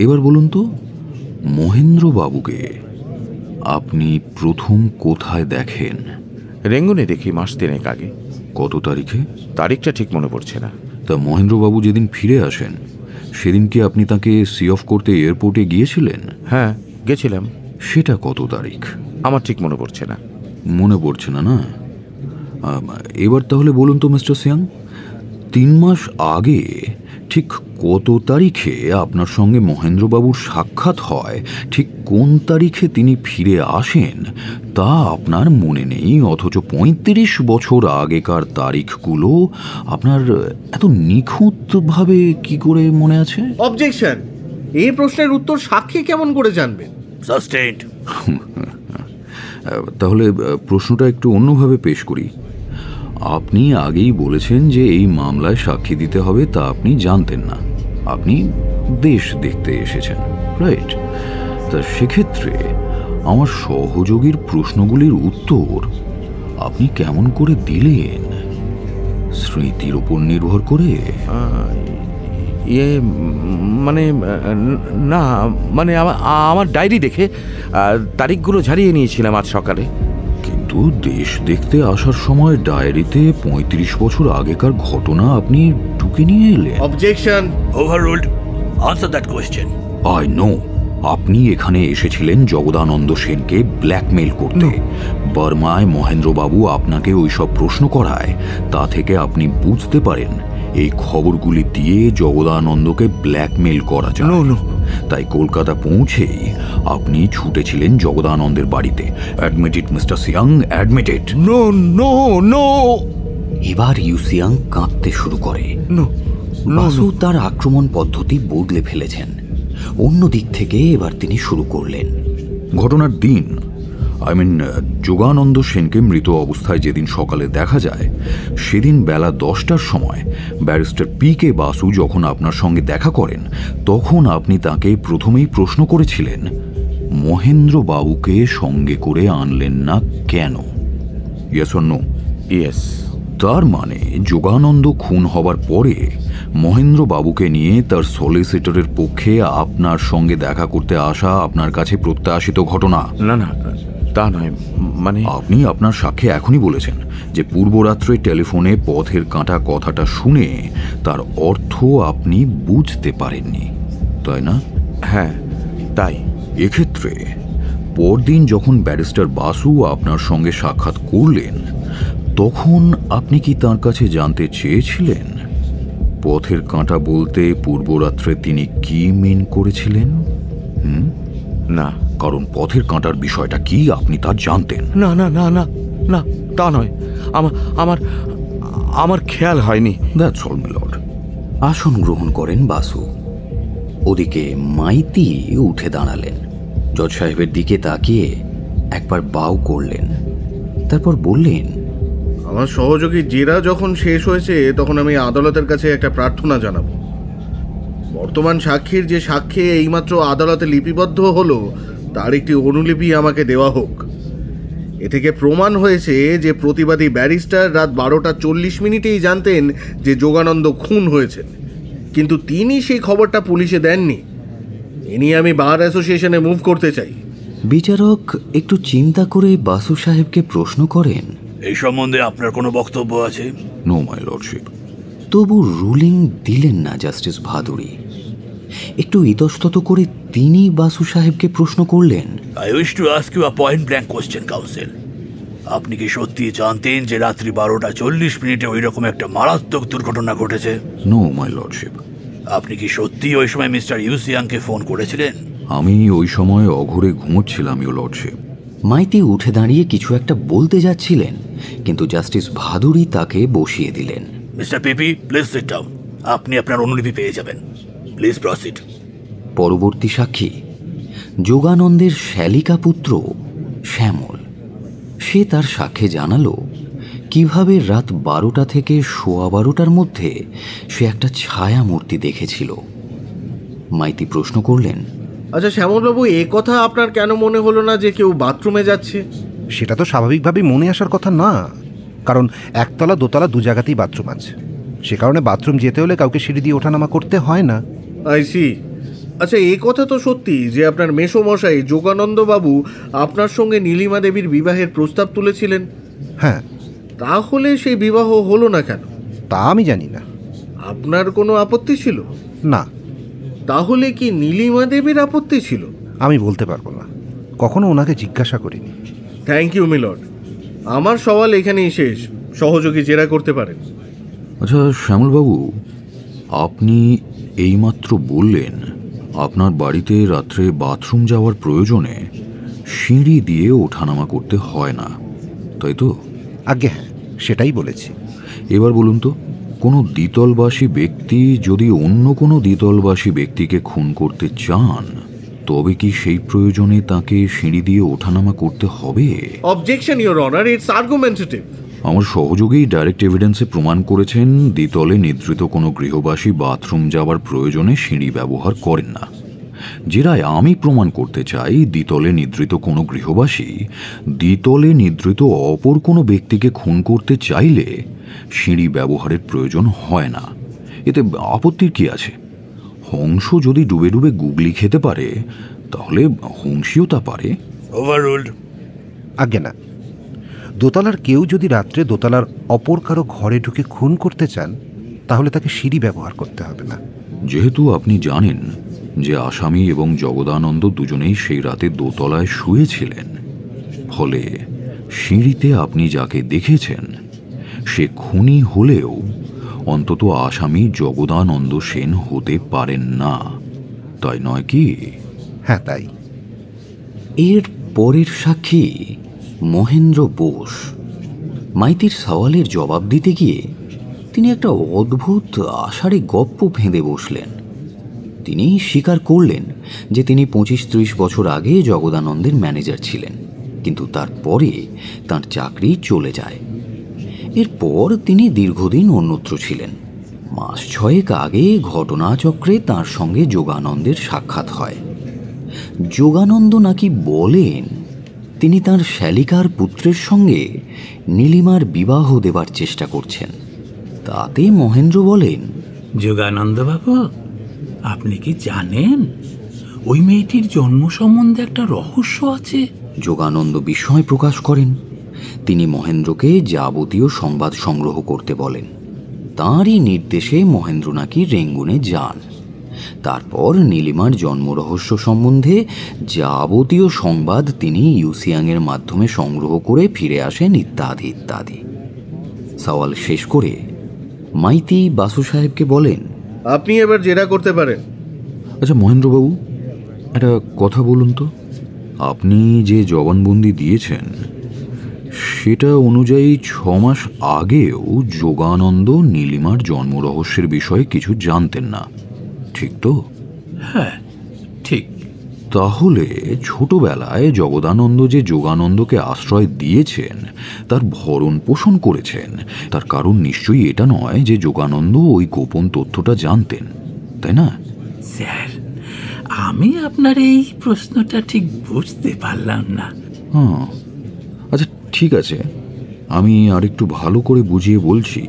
এবার বলুন তো, মহেন্দ্রবাবুকে আপনি প্রথম কোথায় দেখেন? রেঙ্গুনে দেখি মাস 3 আগে। কত তারিখে? তারিখটা ঠিক মনে পড়ছে না। তা মহেন্দ্রবাবু যেদিন ফিরে আসেন সেদিন কি আপনি তাকে সি অফ করতে এয়ারপোর্টে গিয়েছিলেন? হ্যাঁ, গেছিলাম। সেটা কত তারিখ? আমার ঠিক মনে পড়ছে না। মনে পড়ছে না? না, এবার তাহলে বলুন তো মিস্টার সিয়াং, 3 মাস আগে ঠিক কত তারিখে আপনার সঙ্গে মহেন্দ্রবাবুর সাক্ষাৎ হয়, ঠিক কোন তারিখে তিনি ফিরে আসেন তা আপনার মনে নেই, অথচ 35 বছর আগেকার তারিখগুলো আপনার এত নিখুঁতভাবে কি করে মনে আছে? অবজেকশন! এই প্রশ্নের উত্তর সাক্ষী কেমন করে জানবেন? সাস্টেইনড। তাহলে প্রশ্নটা একটু অন্যভাবে পেশ করি। আপনি আগেই বলেছেন যে এই মামলায় সাক্ষী দিতে হবে তা আপনি জানতেন না, আপনি দেশ দেখতে এসেছেন, রাইট? তা সেক্ষেত্রে আমার সহযোগীর প্রশ্নগুলির উত্তর আপনি কেমন করে দিলেন? স্মৃতির উপর নির্ভর করে? মানে না, মানে আমার ডায়েরি দেখে তারিখগুলো ঝাড়িয়ে নিয়েছিলাম আজ সকালে। কিন্তু দেশ দেখতে আসার সময় ডায়েরিতে 35 বছর আগেকার ঘটনা আপনি ঢুকে নিয়ে এলেন। Objection! Overruled. Answer that question. I know আপনি এখানে এসেছিলেন জগদানন্দ সেনকে ব্ল্যাকমেইল করতে। বর্মায় মহেন্দ্রবাবু আপনাকে ওইসব প্রশ্ন করায়, তা থেকে আপনি বুঝতে পারেন এই খবরগুলি দিয়ে জগদানন্দকে ব্ল্যাকমেইল করা যায়। তাই কলকাতা পৌঁছেই আপনি ছুটেছিলেন জগদানন্দের বাড়িতে। Admitted mister Siang, admitted. No no no. এবার ইউসিয়াং কাঁদতে শুরু করে। বাসু তার আক্রমণ পদ্ধতি বদলে ফেলেছেন। অন্য দিক থেকে এবার তিনি শুরু করলেন। ঘটনার দিন, যোগানন্দ সেনকে মৃত অবস্থায় যেদিন সকালে দেখা যায়, সেদিন বেলা 10টার সময় ব্যারিস্টার পি.কে. বাসু যখন আপনার সঙ্গে দেখা করেন, তখন আপনি তাকে প্রথমেই প্রশ্ন করেছিলেন মহেন্দ্রবাবুকে সঙ্গে করে আনলেন না কেন? Yes or no? ইয়েস। তার মানে যোগানন্দ খুন হবার পরে মহেন্দ্রবাবুকে নিয়ে তার সলিসিটরের পক্ষে আপনার সঙ্গে দেখা করতে আসা আপনার কাছে প্রত্যাশিত ঘটনা? না না, তা নয়। মানে আপনি আপনার সাক্ষ্যে এখনই বলেছেন যে পূর্বরাত্রে টেলিফোনে পথের কাঁটা কথাটা শুনে তার অর্থ আপনি বুঝতে পারেননি, তাই না? হ্যাঁ, তাই। এক্ষেত্রে পরদিন যখন ব্যারিস্টার বাসু আপনার সঙ্গে সাক্ষাৎ করলেন, তখন আপনি কি তার কাছে জানতে চেয়েছিলেন পথের কাঁটা বলতে পূর্বরাত্রে তিনি কি মিন করেছিলেন? না, কারণ পথের কাঁটার বিষয়টা কি আপনি তা জানতেন। না না না না না, তা নয়। আমার খেয়াল হয়নি। That's all my lord. আসন গ্রহণ করেন বাসু। ওদিকে মাইতি উঠে দাঁড়ালেন, জজ সাহেবের দিকে তাকিয়ে একবার বাউ করলেন, তারপর বললেন, আমার সহযোগী জেরা যখন শেষ হয়েছে তখন আমি আদালতের কাছে একটা প্রার্থনা জানাবো। বর্তমান সাক্ষীর যে সাক্ষ্যে এইমাত্র আদালতে লিপিবদ্ধ হলো তার একটি অনুলিপি আমাকে দেওয়া হোক। এ থেকে প্রমাণ হয়েছে যে প্রতিবাদী ব্যারিস্টার রাত 12:40 জানতেন যে যোগানন্দ খুন হয়েছেন, কিন্তু তিনি সেই খবরটা পুলিশে দেননি। এ নিয়ে আমি বার অ্যাসোসিয়েশনে মুভ করতে চাই। বিচারক একটু চিন্তা করে বাসু সাহেবকে প্রশ্ন করেন, এই সম্বন্ধে আপনার কোনো বক্তব্য আছে? No my lordship. তবু রুলিং দিলেন না জাস্টিস ভাদুড়ি। একটু ইতস্তত করে তিনি বাসু সাহেবকে প্রশ্ন করলেন, I wish to ask you a point blank question counsel. আপনি কি সত্যি জানতেন যে রাত্রি 12:40 ওই রকম একটা মারাত্মক দুর্ঘটনা ঘটেছে? No my lordship. আপনি কি সত্যি ওই সময় মিস্টার ইউসিয়াংকে ফোন করেছিলেন? আমি ওই সময় অঘরে ঘুমোচ্ছিলাম, ইউর লর্ডশিপ। মাইতি উঠে দাঁড়িয়ে কিছু একটা বলতে যাচ্ছিলেন, কিন্তু জাস্টিস ভাদুড়ি তাকে বসিয়ে দিলেন। Mister PP, please sit down. আপনি আপনার অনুলিপি পেয়ে যাবেন। Please proceed. পরবর্তী সাক্ষী যোগানন্দের শ্যালিকা পুত্র শ্যামল। সে তার সাক্ষ্যে জানালো কিভাবে রাত 12টা থেকে 12:15টার মধ্যে সে একটা ছায়া মূর্তি দেখেছিল। মাইতি প্রশ্ন করলেন, আচ্ছা শ্যামলবাবু, এ কথা আপনার কেন মনে হলো না যে কেউ বাথরুমে যাচ্ছে? সেটা তো স্বাভাবিকভাবেই মনে আসার কথা না, কারণ একতলা দোতলা দু জায়গাতেই বাথরুম আছে। সে কারণে বাথরুম যেতে হলে কাউকে সিঁড়ি দিয়ে ওঠানামা করতে হয় না। I see. আচ্ছা, এই কথা তো সত্যি যে আপনার মেসোমশাই যোগানন্দ বাবু আপনার সঙ্গে নীলিমা দেবীর বিবাহের প্রস্তাব তুলেছিলেন? হ্যাঁ। তাহলে সেই বিবাহ হলো না কেন? তা আমি জানি না। আপনার কোনো আপত্তি ছিল না। তাহলে কি নীলিমা দেবীর আপত্তি ছিল? আমি বলতে পারবো না, কখনো ওনাকে জিজ্ঞাসা করিনি। Thank you milord. আমার সওয়াল এখানেই শেষ। সহযোগী জেরা করতে পারেন। আচ্ছা শ্যামলবাবু, আপনি এইমাত্র বললেন আপনার বাড়িতে রাত্রে বাথরুম যাওয়ার প্রয়োজনে সিঁড়ি দিয়ে ওঠানামা করতে হয় না, তাই তো? আগে হ্যাঁ, সেটাই বলেছি। এবার বলুন তো, কোনো দ্বিতলবাসী ব্যক্তি যদি অন্য কোনো দ্বিতলবাসী ব্যক্তিকে খুন করতে চান, তবে কি সেই প্রয়োজনে তাকে সিঁড়ি দিয়ে ওঠানামা করতে হবে? Objection your honour, it's argumentative. আমার সহযোগী ডাইরেক্ট এভিডেন্সে প্রমাণ করেছেন দ্বিতলে নিদ্রিত কোনো গৃহবাসী বাথরুম যাওয়ার প্রয়োজনে সিঁড়ি ব্যবহার করেন না। জেরায় আমি প্রমাণ করতে চাই দ্বিতলে নিদ্রিত কোনো গৃহবাসী দ্বিতলে নিদ্রিত অপর কোনো ব্যক্তিকে খুন করতে চাইলে সিঁড়ি ব্যবহারের প্রয়োজন হয় না। এতে আপত্তির কি আছে? হংস যদি ডুবে ডুবে গুগলি খেতে পারে, তাহলে হংসীও তা পারে। ওভাররুলড। আগে না। দোতলার কেউ যদি রাত্রে দোতলার অপর কারো ঘরে ঢুকে খুন করতে চান, তাহলে তাকে সিঁড়ি ব্যবহার করতে হবে না। যেহেতু আপনি জানেন যে আসামি এবং জগদানন্দ দুজনেই সেই রাতে দোতলায় শুয়েছিলেন, ফলে সিঁড়িতে আপনি যাকে দেখেছেন সে খুনি হলেও অন্তত আসামি জগদানন্দ সেন হতে পারেন না, তাই নয় কি? হ্যাঁ, তাই। এর পরের সাক্ষী মহেন্দ্র বোস। মাইতির সওয়ালের জবাব দিতে গিয়ে তিনি একটা অদ্ভুত আষাঢ়ে গপ্প ফেঁদে বসলেন। তিনি স্বীকার করলেন যে তিনি 25-30 বছর আগে জগদানন্দের ম্যানেজার ছিলেন, কিন্তু তারপরে তার চাকরি চলে যায়। এরপর তিনি দীর্ঘদিন অন্যত্র ছিলেন। মাস 6 আগে ঘটনাচক্রে তার সঙ্গে যোগানন্দের সাক্ষাৎ হয়। যোগানন্দ নাকি বলেন তিনি তার শ্যালিকার পুত্রের সঙ্গে নীলিমার বিবাহ দেবার চেষ্টা করছেন। তাতে মহেন্দ্র বলেন, যোগানন্দবাবু, আপনি কি জানেন ওই মেয়েটির জন্ম সম্বন্ধে একটা রহস্য আছে? যোগানন্দ বিস্ময় প্রকাশ করেন। তিনি মহেন্দ্রকে যাবতীয় সংবাদ সংগ্রহ করতে বলেন। তাঁরই নির্দেশে মহেন্দ্র নাকি রেঙ্গুনে যান। তারপর নীলিমার জন্মরহস্য সম্বন্ধে যাবতীয় সংবাদ তিনি ইউসিয়াংয়ের মাধ্যমে সংগ্রহ করে ফিরে আসেন, ইত্যাদি ইত্যাদি। সওয়াল শেষ করে মাইতি বাসু সাহেবকে বলেন, আপনি এবার জেরা করতে পারেন। আচ্ছা মহেন্দ্রবাবু, একটা কথা বলুন তো, আপনি যে জবানবন্দি দিয়েছেন সেটা অনুযায়ী 6 মাস আগেও যোগানন্দ নীলিমার জন্মরহস্যের বিষয়ে কিছু জানতেন না, ঠিক তো? হ্যাঁ, ঠিক। তাহলে ছোটবেলায় জগদানন্দ যে যোগানন্দকে আশ্রয় দিয়েছেন, তার ভরণ পোষণ করেছেন, তার কারণ নিশ্চয়ই এটা নয় যে যোগানন্দ ওই গোপন তথ্যটা জানতেন, তাই না? স্যার, আমি আপনার এই প্রশ্নটা ঠিক বুঝতে পারলাম না। হ্যাঁ, আচ্ছা ঠিক আছে, আমি আরেকটু ভালো করে বুঝিয়ে বলছি।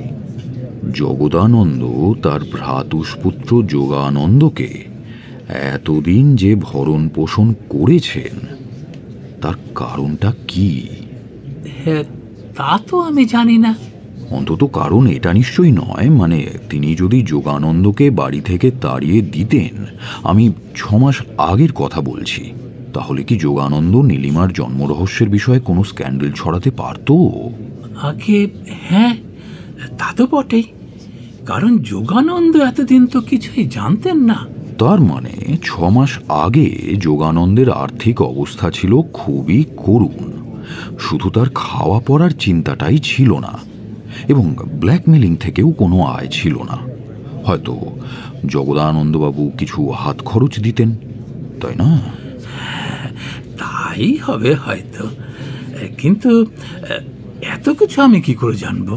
জগদানন্দ তার ভ্রাতুষ্পুত্র যোগানন্দকে এতদিন যে ভরণ পোষণ করেছেন তার কারণটা কি? হ্যাঁ, তা তো আমি জানি না। অন্তত কারণ এটা নিশ্চয়ই নয়, মানে তিনি যদি যোগানন্দকে বাড়ি থেকে তাড়িয়ে দিতেন, আমি 6 মাস আগের কথা বলছি, তাহলে কি যোগানন্দ নীলিমার জন্মরহস্যের বিষয়ে কোনো স্ক্যান্ডেল ছড়াতে পারতো? আগে হ্যাঁ, তা তো বটেই, কারণ যোগানন্দ এতদিন তো কিছুই জানতেন না। তার মানে 6 মাস আগে যোগানন্দের আর্থিক অবস্থা ছিল খুবই করুণ, শুধু তার খাওয়া পড়ার চিন্তাটাই ছিল না, এবং ব্ল্যাকমেলিং থেকেও কোনো আয় ছিল না। হয়তো জগদানন্দবাবু কিছু হাত খরচ দিতেন, তাই না? তাই হবে হয়তো, কিন্তু এত কিছু আমি কি করে জানবো?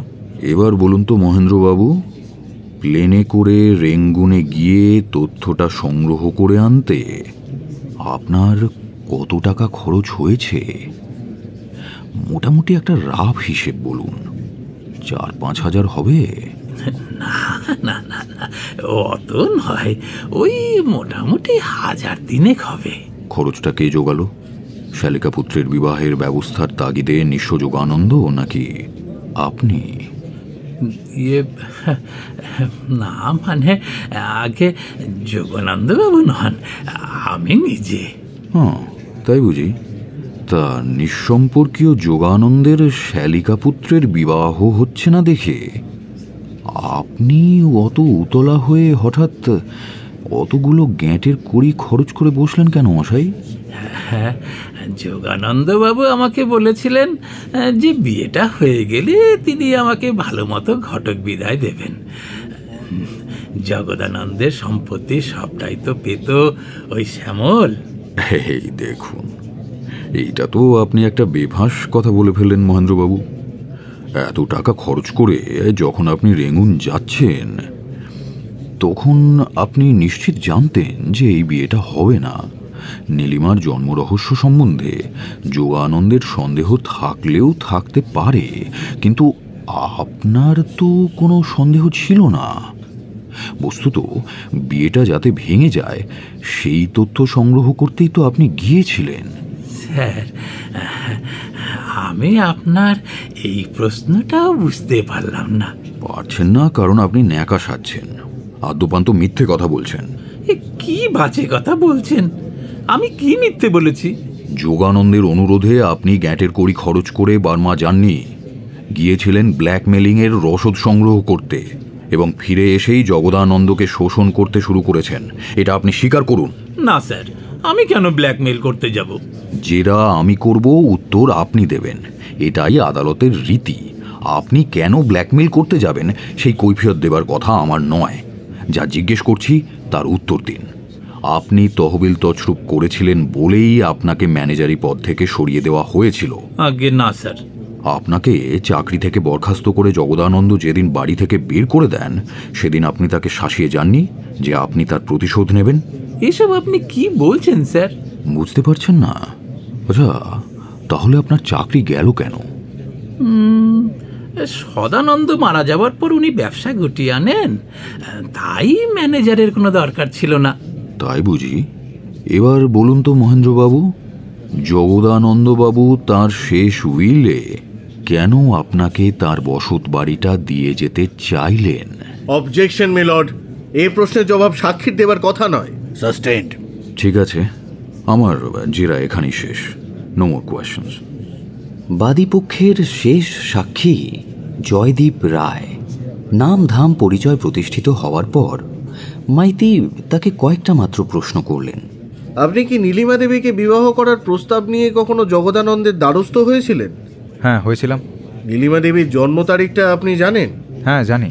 এবার বলুন তো মহেন্দ্রবাবু, প্লেনে করে রেঙ্গুনে গিয়ে তথ্যটা সংগ্রহ করে আনতে আপনার কত টাকা খরচ হয়েছে? মোটামুটি একটা রাফ হিসেব বলুন। 4-5 হাজার হবে? না না না না, অত নয়, ওই মোটামুটি 1000 হবে। খরচটা কে জোগালো? শালিকা পুত্রের বিবাহের ব্যবস্থার তাগিদে নিঃস্ব যোগানন্দ, নাকি আপনি? ইয়ে, না মানে আগে যোগানন্দবাবু নন, আমি নিজে। হ্যাঁ, তাই বুঝি। তা নিঃসম্পর্কীয় যোগানন্দের শালিকা পুত্রের বিবাহ হচ্ছে না দেখে আপনি অত উতলা হয়ে হঠাৎ অতগুলো গ্যাঁটের কড়ি খরচ করে বসলেন কেন মশাই? হ্যাঁ, যোগানন্দবাবু আমাকে বলেছিলেন যে বিয়েটা হয়ে গেলে তিনি আমাকে ভালো মতো ঘটক বিদায় দেবেন। জগদানন্দের সম্পত্তি সবটাই তো পেত ওই শ্যামল। এই দেখুন, এইটা তো আপনি একটা বেভাস কথা বলে ফেললেন মহেন্দ্রবাবু। এত টাকা খরচ করে যখন আপনি রেঙ্গুন যাচ্ছেন, তখন আপনি নিশ্চিত জানতেন যে এই বিয়েটা হবে না। নীলিমার জন্মরহস্য সম্বন্ধে যোগানন্দের সন্দেহ থাকলেও থাকতে পারে, কিন্তু আপনার তো কোনো সন্দেহ ছিল না। বস্তুত বিয়েটা যাতে ভেঙে যায় সেই তথ্য সংগ্রহ করতেই তো আপনি গিয়েছিলেন। স্যার, আমি আপনার এই প্রশ্নটাও বুঝতে পারলাম না। পারছেন না কারণ আপনি ন্যাকা সাজছেন, আদ্যপান্ত মিথ্যে কথা বলছেন। কি বাজে কথা বলছেন? আমি কি মিথ্যে বলেছি? যোগানন্দের অনুরোধে আপনি গ্যাঁটের কড়ি খরচ করে বার্মা যাননি, গিয়েছিলেন ব্ল্যাকমেলিংয়ের রসদ সংগ্রহ করতে, এবং ফিরে এসেই জগদানন্দকে শোষণ করতে শুরু করেছেন। এটা আপনি স্বীকার করুন। না স্যার, আমি কেন ব্ল্যাকমেল করতে যাব? যেটা আমি করব উত্তর আপনি দেবেন, এটাই আদালতের রীতি। আপনি কেন ব্ল্যাকমেল করতে যাবেন সেই কৈফিয়ত দেবার কথা আমার নয়। যা জিজ্ঞেস করছি তার উত্তর দিন। আপনি তহবিল তছরূপ করেছিলেন বলেই আপনাকে ম্যানেজারি পদ থেকে সরিয়ে দেওয়া হয়েছিল। আগে না স্যার। আপনাকে চাকরি থেকে বরখাস্ত করে জগদানন্দ যেদিন বাড়ি থেকে বের করে দেন, সেদিন আপনি তাকে শাসিয়ে যাননি যে আপনি তার প্রতিশোধ নেবেন? এসব আপনি কি বলছেন স্যার? বুঝতে পারছেন না? আচ্ছা, তাহলে আপনার চাকরি গেল কেন? সদানন্দ মারা যাওয়ার পর উনি ব্যবসা গুটিয়ে আনেন, তাই ম্যানেজারের কোনো দরকার ছিল না। তাই বুঝি। এবার বলুন তো মহেন্দ্রবাবু, জগদানন্দবাবু তার শেষ উইলে কেন আপনাকে তার বসত বাড়িটা দিয়ে যেতে চাইলেন? অবজেকশন মিলর্ড, এই প্রশ্নের জবাব সাক্ষীর দেবার কথা নয়। সাস্টেইনড। ঠিক আছে, আমার জেরা এখানেই শেষ। No more questions. বাদীপক্ষের শেষ সাক্ষী জয়দীপ রায়। নাম ধাম পরিচয় প্রতিষ্ঠিত হওয়ার পর মাইতি তাকে কয়েকটা মাত্র প্রশ্ন করলেন। আপনি কি নীলিমা দেবীকে বিবাহ করার প্রস্তাব নিয়ে কখনো জগদানন্দের দ্বারস্থ হয়েছিলেন? হ্যাঁ, হয়েছিলাম। নীলিমা দেবীর জন্ম তারিখটা আপনি জানেন? হ্যাঁ, জানি।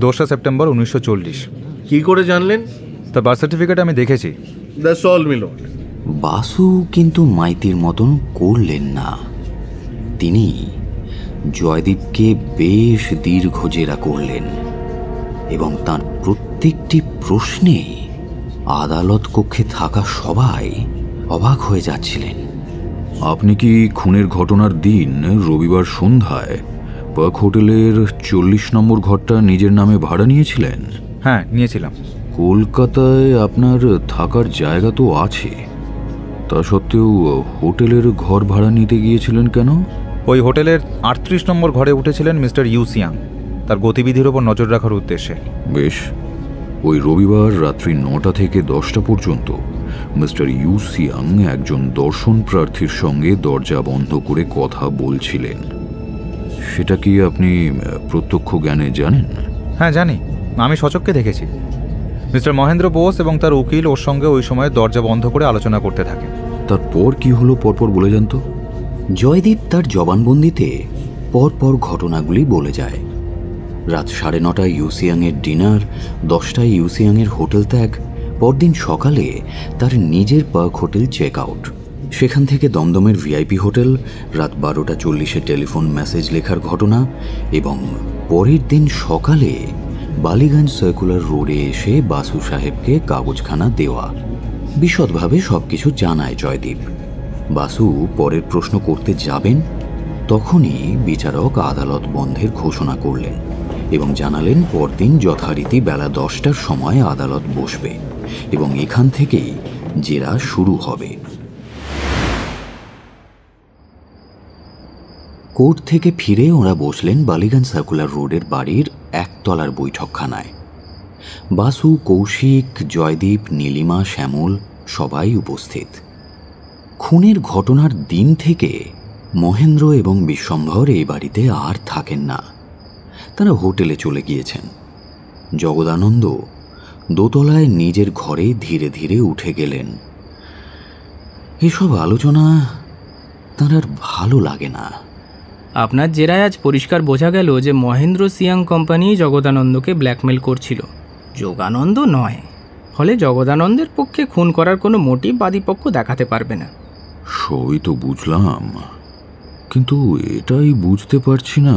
2 সেপ্টেম্বর 1940। কি করে জানলেন? তার বার্থ সার্টিফিকেট আমি দেখেছি। That's all milord. বাসু কিন্তু মাইতির মতন করলেন না। তিনি জয়দীপকে বেশ দীর্ঘ জেরা করলেন এবং তার প্রত্যেকটি প্রশ্নে আদালত কক্ষে থাকা সবাই অবাক হয়ে যাচ্ছিলেন। আপনি কি খুনের ঘটনার দিন রবিবার সন্ধ্যায় পার্ক হোটেলের 40 নম্বর ঘরটা নিজের নামে ভাড়া নিয়েছিলেন? হ্যাঁ, নিয়েছিলাম। কলকাতায় আপনার থাকার জায়গা তো আছে, তা সত্ত্বেও হোটেলের ঘর ভাড়া নিতে গিয়েছিলেন কেন? ওই হোটেলের 38 নম্বর ঘরে উঠেছিলেন মিস্টার ইউ সিয়াং, তার গতিবিধির ওপর নজর রাখার উদ্দেশ্যে। বেশ, ওই রবিবার রাত্রি 9টা থেকে 10টা পর্যন্ত মিস্টার ইউ সিয়াং একজন দর্শন প্রার্থীর সঙ্গে দরজা বন্ধ করে কথা বলছিলেন। সেটা কি আপনি প্রত্যক্ষ জ্ঞানে জানেন? হ্যাঁ জানি, আমি সচক্ষে দেখেছি। মিস্টার মহেন্দ্র বোস এবং তার উকিল ওর সঙ্গে ওই সময় দরজা বন্ধ করে আলোচনা করতে থাকেন। তারপর কি হলো পরপর বলে যান তো। জয়দীপ তার জবানবন্দিতে পরপর ঘটনাগুলি বলে যায়। রাত 9:30 ইউসিয়াংয়ের ডিনার, 10টায় ইউসিয়াংয়ের হোটেল ত্যাগ, পরদিন সকালে তার নিজের পার্ক হোটেল চেক আউট, সেখান থেকে দমদমের ভিআইপি হোটেল, রাত 12:40 টেলিফোন মেসেজ লেখার ঘটনা, এবং পরের দিন সকালে বালিগঞ্জ সার্কুলার রোডে এসে বাসু সাহেবকে কাগজখানা দেওয়া। বিশদভাবে সবকিছু জানায় জয়দীপ। বাসু পরের প্রশ্ন করতে যাবেন, তখনই বিচারক আদালত বন্ধের ঘোষণা করলেন এবং জানালেন পরদিন যথারীতি বেলা 10টার সময় আদালত বসবে এবং এখান থেকেই জেরা শুরু হবে। কোর্ট থেকে ফিরে ওরা বসলেন বালিগঞ্জ সার্কুলার রোডের বাড়ির একতলার বৈঠকখানায়। বাসু, কৌশিক, জয়দীপ, নীলিমা, শ্যামল সবাই উপস্থিত। খুনের ঘটনার দিন থেকে মহেন্দ্র এবং বিশ্বম্ভর এই বাড়িতে আর থাকেন না, তারা হোটেলে চলে গিয়েছেন। জগদানন্দ দোতলায় নিজের ঘরে ধীরে ধীরে উঠে গেলেন। এসব আলোচনা তার আর ভালো লাগে না। আপনার জেরায় আজ পরিষ্কার বোঝা গেল যে মহেন্দ্র সিয়াং কোম্পানি জগদানন্দকে ব্ল্যাকমেল করছিল, যোগানন্দ নয়। ফলে জগদানন্দের পক্ষে খুন করার কোনো মোটিভ বাদীপক্ষ দেখাতে পারবে না। সবই তো বুঝলাম, কিন্তু এটাই বুঝতে পারছি না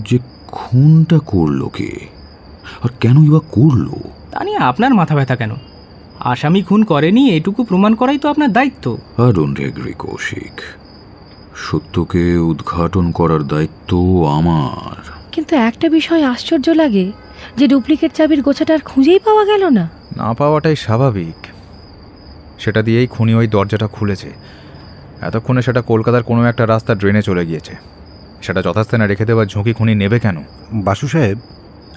যে খুনটা করলো কে, আর কেনই বা করলো। তা নিয়ে আপনার মাথা ব্যথা কেন? আসামি খুন করেনি এটুকু প্রমাণ করাই তো আপনার দায়িত্ব। আই ডোন্ট এগ্রি কৌশিক, সত্যকে উদ্ঘাটন করার দায়িত্ব আমার। কিন্তু একটা বিষয় আশ্চর্য লাগে যে ডুপ্লিকেট চাবির গোছাটা আর খুঁজেই পাওয়া গেল না। না পাওয়াটাই স্বাভাবিক, সেটা দিয়েই খুনি ওই দরজাটা খুলেছে। এতক্ষণে সেটা কলকাতার কোনো একটা রাস্তা ড্রেনে চলে গিয়েছে, সেটা যথাস্থানে রেখে দেওয়ার ঝুঁকি খুনি নেবে কেন? বাসু সাহেব,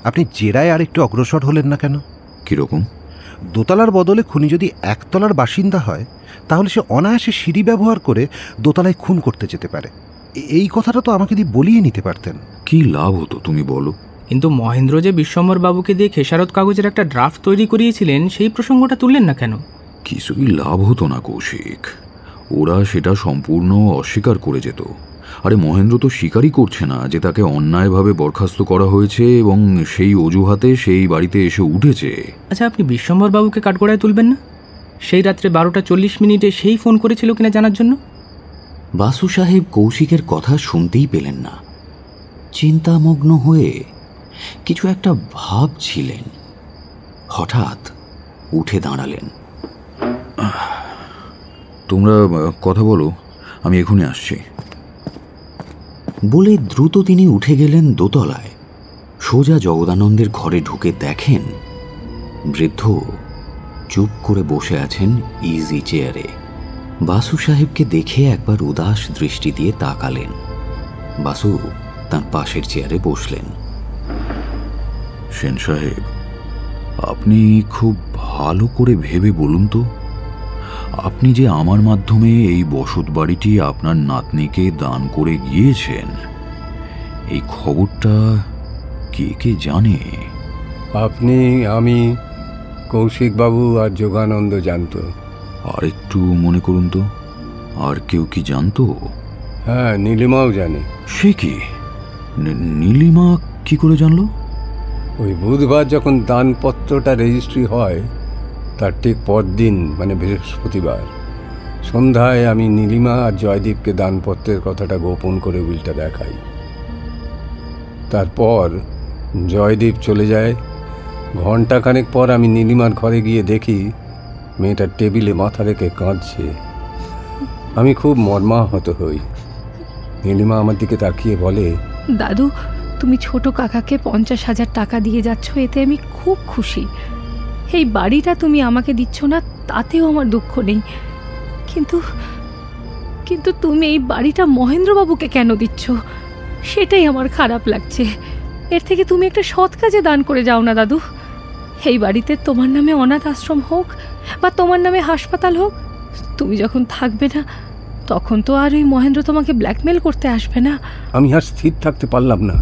আপনি জেরায় আর একটু অগ্রসর হলেন না কেন? কিরকম? দোতলার বদলে খুনি যদি একতলার বাসিন্দা হয়, তাহলে সে অনায়াসে সিঁড়ি ব্যবহার করে দোতলায় খুন করতে যেতে পারে। এই কথাটা তো আমাকে দিয়ে বলিয়ে নিতে পারতেন। কি লাভ হতো তুমি বলো? কিন্তু মহেন্দ্র যে বিশ্বম্বর বাবুকে দিয়ে খেসারত কাগজের একটা ড্রাফট তৈরি করিয়েছিলেন, সেই প্রসঙ্গটা তুললেন না কেন? কিছুই লাভ হতো না কৌশিক, ওরা সেটা সম্পূর্ণ অস্বীকার করে যেত। আরে মহেন্দ্র তো স্বীকারই করছে না যে তাকে অন্যায়ভাবে বরখাস্ত করা হয়েছে এবং সেই অজুহাতে সেই বাড়িতে এসে উঠেছে। আচ্ছা, আপনি বিশ্বম্বর বাবুকে কাঠগড়ায় তুলবেন না? সেই রাত্রে 12:40 সেই ফোন করেছিল কিনা জানার জন্য। বাসু সাহেব কৌশিকের কথা শুনতেই পেলেন না। চিন্তামগ্ন হয়ে কিছু একটা ভাবছিলেন। হঠাৎ উঠে দাঁড়ালেন। তোমরা কথা বলো, আমি এখনই আসছি বলে দ্রুত তিনি উঠে গেলেন দোতলায়। সোজা জগদানন্দের ঘরে ঢুকে দেখেন বৃদ্ধ চুপ করে বসে আছেন ইজি চেয়ারে। বাসু সাহেবকে দেখে একবার উদাস দৃষ্টি দিয়ে তাকালেন। বাসু তার পাশের চেয়ারে বসলেন। সেন সাহেব, আপনি খুব ভালো করে ভেবে বলুন তো, আপনি যে আমার মাধ্যমে এই বসত বাড়িটি আপনার নাতনিকে দান করে গিয়েছেন, এই খবরটা কে কে জানে? আপনি, আমি, কৌশিকবাবু আর যোগানন্দ জানতো। আর একটু মনে করুন তো, আর কেউ কি জানতো? হ্যাঁ, নীলিমাও জানে। সে কি? নীলিমা কি করে জানলো? ওই বুধবার যখন দানপত্রটা রেজিস্ট্রি হয়, তার ঠিক পরদিন মানে বৃহস্পতিবার সন্ধ্যায় আমি নীলিমা আর জয়দীপকে দানপত্রের কথাটা গোপন করে উইলটা দেখাই। তারপর জয়দীপ চলে যায়। ঘণ্টাখানেক পর আমি নীলিমার ঘরে গিয়ে দেখি মেয়েটার টেবিলে মাথা রেখে কাঁদছে। আমি খুব মর্মাহত হই। নীলিমা আমার দিকে তাকিয়ে বলে, দাদু, তুমি ছোট কাকাকে 50,000 টাকা দিয়ে যাচ্ছ, এতে আমি খুব খুশি। এই বাড়িটা তুমি আমাকে দিচ্ছ না তাতেও আমার দুঃখ নেই, কিন্তু কিন্তু তুমি এই বাড়িটা মহেন্দ্রবাবুকে কেন দিচ্ছ সেটাই আমার খারাপ লাগছে। এর থেকে তুমি একটা সৎ কাজে দান করে যাও না দাদু। এই বাড়িতে তোমার নামে অনাথ আশ্রম হোক বা তোমার নামে হাসপাতাল হোক, তুমি যখন থাকবে না তখন তো আর ওই মহেন্দ্র তোমাকে ব্ল্যাকমেল করতে আসবে না। আমি আর স্থির থাকতে পারলাম না,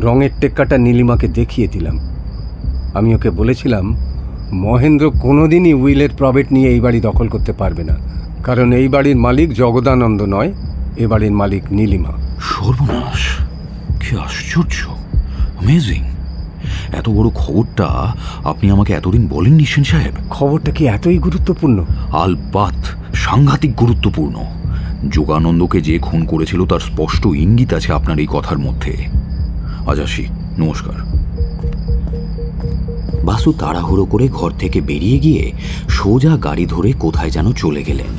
রঙের টেক্কাটা নীলিমাকে দেখিয়ে দিলাম। আমি ওকে বলেছিলাম মহেন্দ্র কোনোদিনই উইলের প্রবেট নিয়ে এই বাড়ি দখল করতে পারবে না, কারণ এই বাড়ির মালিক জগদানন্দ নয়, এ বাড়ির মালিক নীলিমা। সর্বনাশ, কি আশ্চর্য, অ্যামেজিং! এত বড় খবরটা আপনি আমাকে এতদিন বলেননি সেন সাহেব। খবরটা কি এতই গুরুত্বপূর্ণ? আলবাত সাংঘাতিক গুরুত্বপূর্ণ। যোগানন্দকে যে খুন করেছিল তার স্পষ্ট ইঙ্গিত আছে আপনার এই কথার মধ্যে। আজ আসি, নমস্কার। বাসু তাড়াহুড়ো করে ঘর থেকে বেরিয়ে গিয়ে সোজা গাড়ি ধরে কোথায় যেন চলে গেলেন।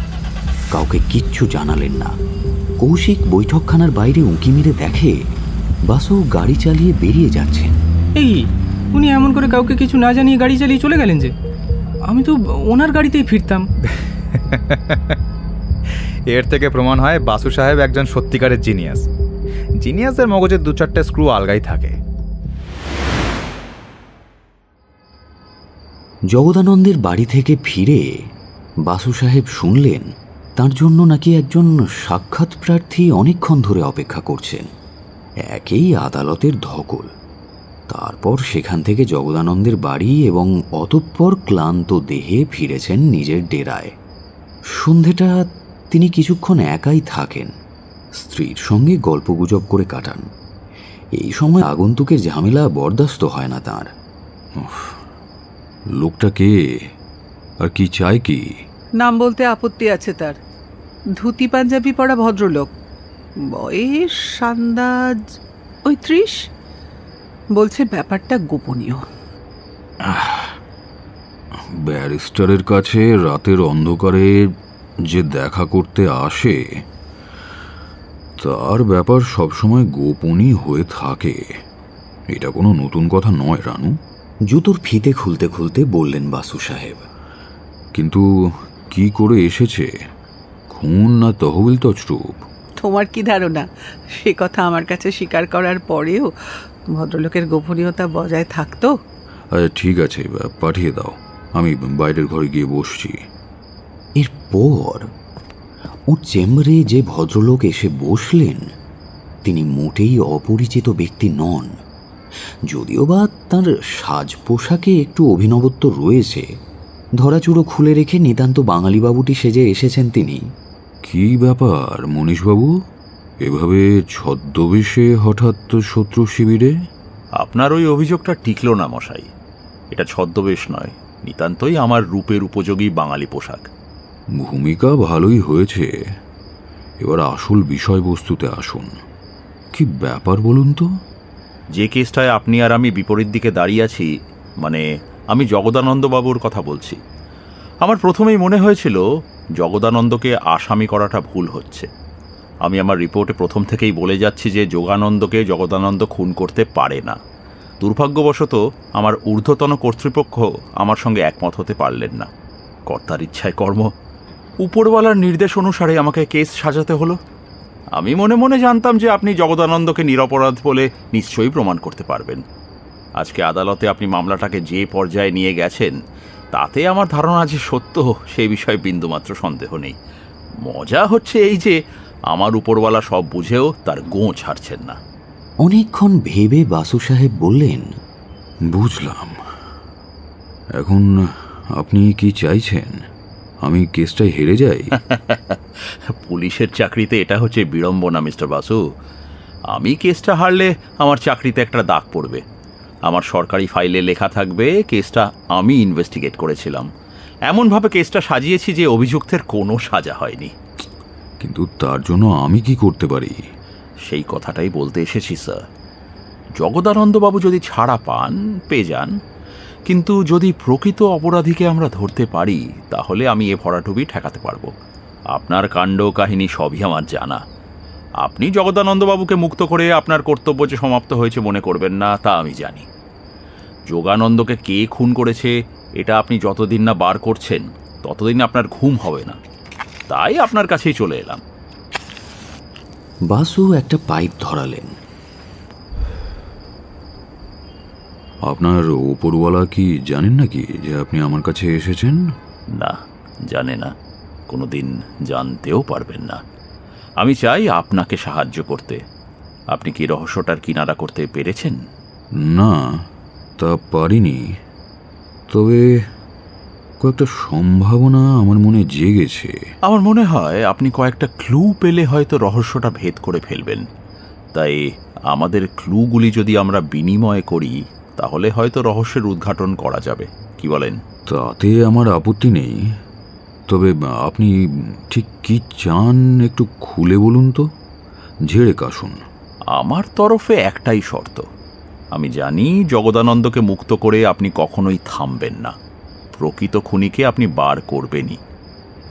কাউকে কিচ্ছু জানালেন না। কৌশিক বৈঠকখানার বাইরে উঁকি মেরে দেখে বাসু গাড়ি চালিয়ে বেরিয়ে যাচ্ছেন। এই, উনি এমন করে কাউকে কিছু না জানিয়ে গাড়ি চালিয়ে চলে গেলেন যে? আমি তো ওনার গাড়িতেই ফিরতাম। এর থেকে প্রমাণ হয় বাসু সাহেব একজন সত্যিকারের জিনিয়াস। জিনিয়াসের মগজের 2-4টে স্ক্রু আলগাই থাকে। জগদানন্দের বাড়ি থেকে ফিরে বাসু সাহেব শুনলেন তার জন্য নাকি একজন সাক্ষাৎ প্রার্থী অনেকক্ষণ ধরে অপেক্ষা করছেন। একেই আদালতের ধকল। তারপর সেখান থেকে জগদানন্দের বাড়ি এবং অতঃপর ক্লান্ত দেহে ফিরেছেন নিজের ডেরায়। সন্ধেটা তিনি কিছুক্ষণ একাই থাকেন, স্ত্রীর সঙ্গে গল্পগুজব করে কাটান। এই সময় আগন্তুকের ঝামেলা বরদাস্ত হয় না তাঁর। লোকটা কে আর কি চায় কি? নাম বলতে আপত্তি আছে তার। ধুতি পাঞ্জাবি পরা ভদ্রলোক, বয়স আন্দাজ ৩৫। বলছে ব্যাপারটা গোপনীয়। ব্যারিস্টারের কাছে রাতের অন্ধকারে যে দেখা করতে আসে তার ব্যাপার সবসময় গোপনই হয়ে থাকে। এটা কোনো নতুন কথা নয় রানু। জুতোর ফিতে খুলতে খুলতে বললেন বাসু সাহেব। কিন্তু কি করে এসেছে? খুন না তহবিল তছরূপ? তোমার কি ধারণা সে কথা আমার কাছে স্বীকার করার পরেও ভদ্রলোকের গোপনীয়তা বজায় থাকতো? ঠিক আছে, পাঠিয়ে দাও, আমি বাইরের ঘরে গিয়ে বসছি। এরপর ওর চেম্বারে যে ভদ্রলোক এসে বসলেন তিনি মোটেই অপরিচিত ব্যক্তি নন। যদিও বা তাঁর সাজ পোশাকে একটু অভিনবত্ব রয়েছে। ধরাচুড়ো খুলে রেখে নিতান্ত বাঙালি বাবুটি সেজে এসেছেন তিনি। কি ব্যাপার মনীষবাবু, এভাবে ছদ্মবেশে হঠাৎ শত্রু শিবিরে? আপনার ওই অভিযোগটা টিকল না মশাই। এটা ছদ্মবেশ নয়, নিতান্তই আমার রূপের উপযোগী বাঙালি পোশাক। ভূমিকা ভালোই হয়েছে, এবার আসল বিষয়বস্তুতে আসুন। কি ব্যাপার বলুন তো? যে কেসটায় আপনি আর আমি বিপরীত দিকে দাঁড়িয়ে আছি, মানে আমি জগদানন্দবাবুর কথা বলছি। আমার প্রথমেই মনে হয়েছিল জগদানন্দকে আসামি করাটা ভুল হচ্ছে। আমি আমার রিপোর্টে প্রথম থেকেই বলে যাচ্ছি যে যোগানন্দকে জগদানন্দ খুন করতে পারে না। দুর্ভাগ্যবশত আমার ঊর্ধ্বতন কর্তৃপক্ষ আমার সঙ্গে একমত হতে পারলেন না। কর্তার ইচ্ছায় কর্ম, উপরওয়ালার নির্দেশ অনুসারে আমাকে কেস সাজাতে হলো। আমি মনে মনে জানতাম যে আপনি জগদানন্দকে নিরপরাধ বলে নিশ্চয়ই প্রমাণ করতে পারবেন। আজকে আদালতে আপনি মামলাটাকে যে পর্যায়ে নিয়ে গেছেন তাতে আমার ধারণা যে সত্য সেই বিষয়ে বিন্দুমাত্র সন্দেহ নেই। মজা হচ্ছে এই যে আমার উপরওয়ালা সব বুঝেও তার গোঁ ছাড়ছেন না। অনেকক্ষণ ভেবে বাসু সাহেব বললেন, বুঝলাম। এখন আপনি কি চাইছেন? আমি কেসটায় হেরে যাই? পুলিশের চাকরিতে এটা হচ্ছে বিড়ম্বনা মিস্টার বাসু। আমি কেসটা হারলে আমার চাকরিতে একটা দাগ পড়বে। আমার সরকারি ফাইলে লেখা থাকবে কেসটা আমি ইনভেস্টিগেট করেছিলাম। এমনভাবে কেসটা সাজিয়েছি যে অভিযুক্তের কোনো সাজা হয়নি। কিন্তু তার জন্য আমি কি করতে পারি? সেই কথাটাই বলতে এসেছি স্যার। জগদানন্দবাবু যদি ছাড়া পান পেয়ে যান, কিন্তু যদি প্রকৃত অপরাধীকে আমরা ধরতে পারি তাহলে আমি এ ভরাডুবি ঠেকাতে পারবো। আপনার কাণ্ড কাহিনী সবই আমার জানা। আপনি জগদানন্দবাবুকে মুক্ত করে আপনার কর্তব্য যে সমাপ্ত হয়েছে মনে করবেন না তা আমি জানি। যোগানন্দকে কে খুন করেছে এটা আপনি যতদিন না বার করছেন ততদিন আপনার ঘুম হবে না, তাই আপনার কাছেই চলে এলাম। বাসু একটা পাইপ ধরালেন। আপনার ওপরওয়ালা কি জানেন নাকি যে আপনি আমার কাছে এসেছেন? না, জানে না, কোনোদিন জানতেও পারবেন না। আমি চাই আপনাকে সাহায্য করতে। আপনি কি রহস্যটার কিনারা করতে পেরেছেন? না, তা পারিনি, তবে কয়েকটা সম্ভাবনা আমার মনে জেগেছে। আমার মনে হয় আপনি কয়েকটা ক্লু পেলে হয়তো রহস্যটা ভেদ করে ফেলবেন। তাই আমাদের ক্লুগুলি যদি আমরা বিনিময় করি তাহলে হয়তো রহস্যের উদ্ঘাটন করা যাবে, কি বলেন? তাতে আমার আপত্তি নেই, তবে আপনি ঠিক কি চান একটু খুলে বলুন তো, ঝেড়ে কাশুন। আমার তরফে একটাই শর্ত। আমি জানি জগদানন্দকে মুক্ত করে আপনি কখনোই থামবেন না। প্রকৃত খুনিকে আপনি বার করবেনই।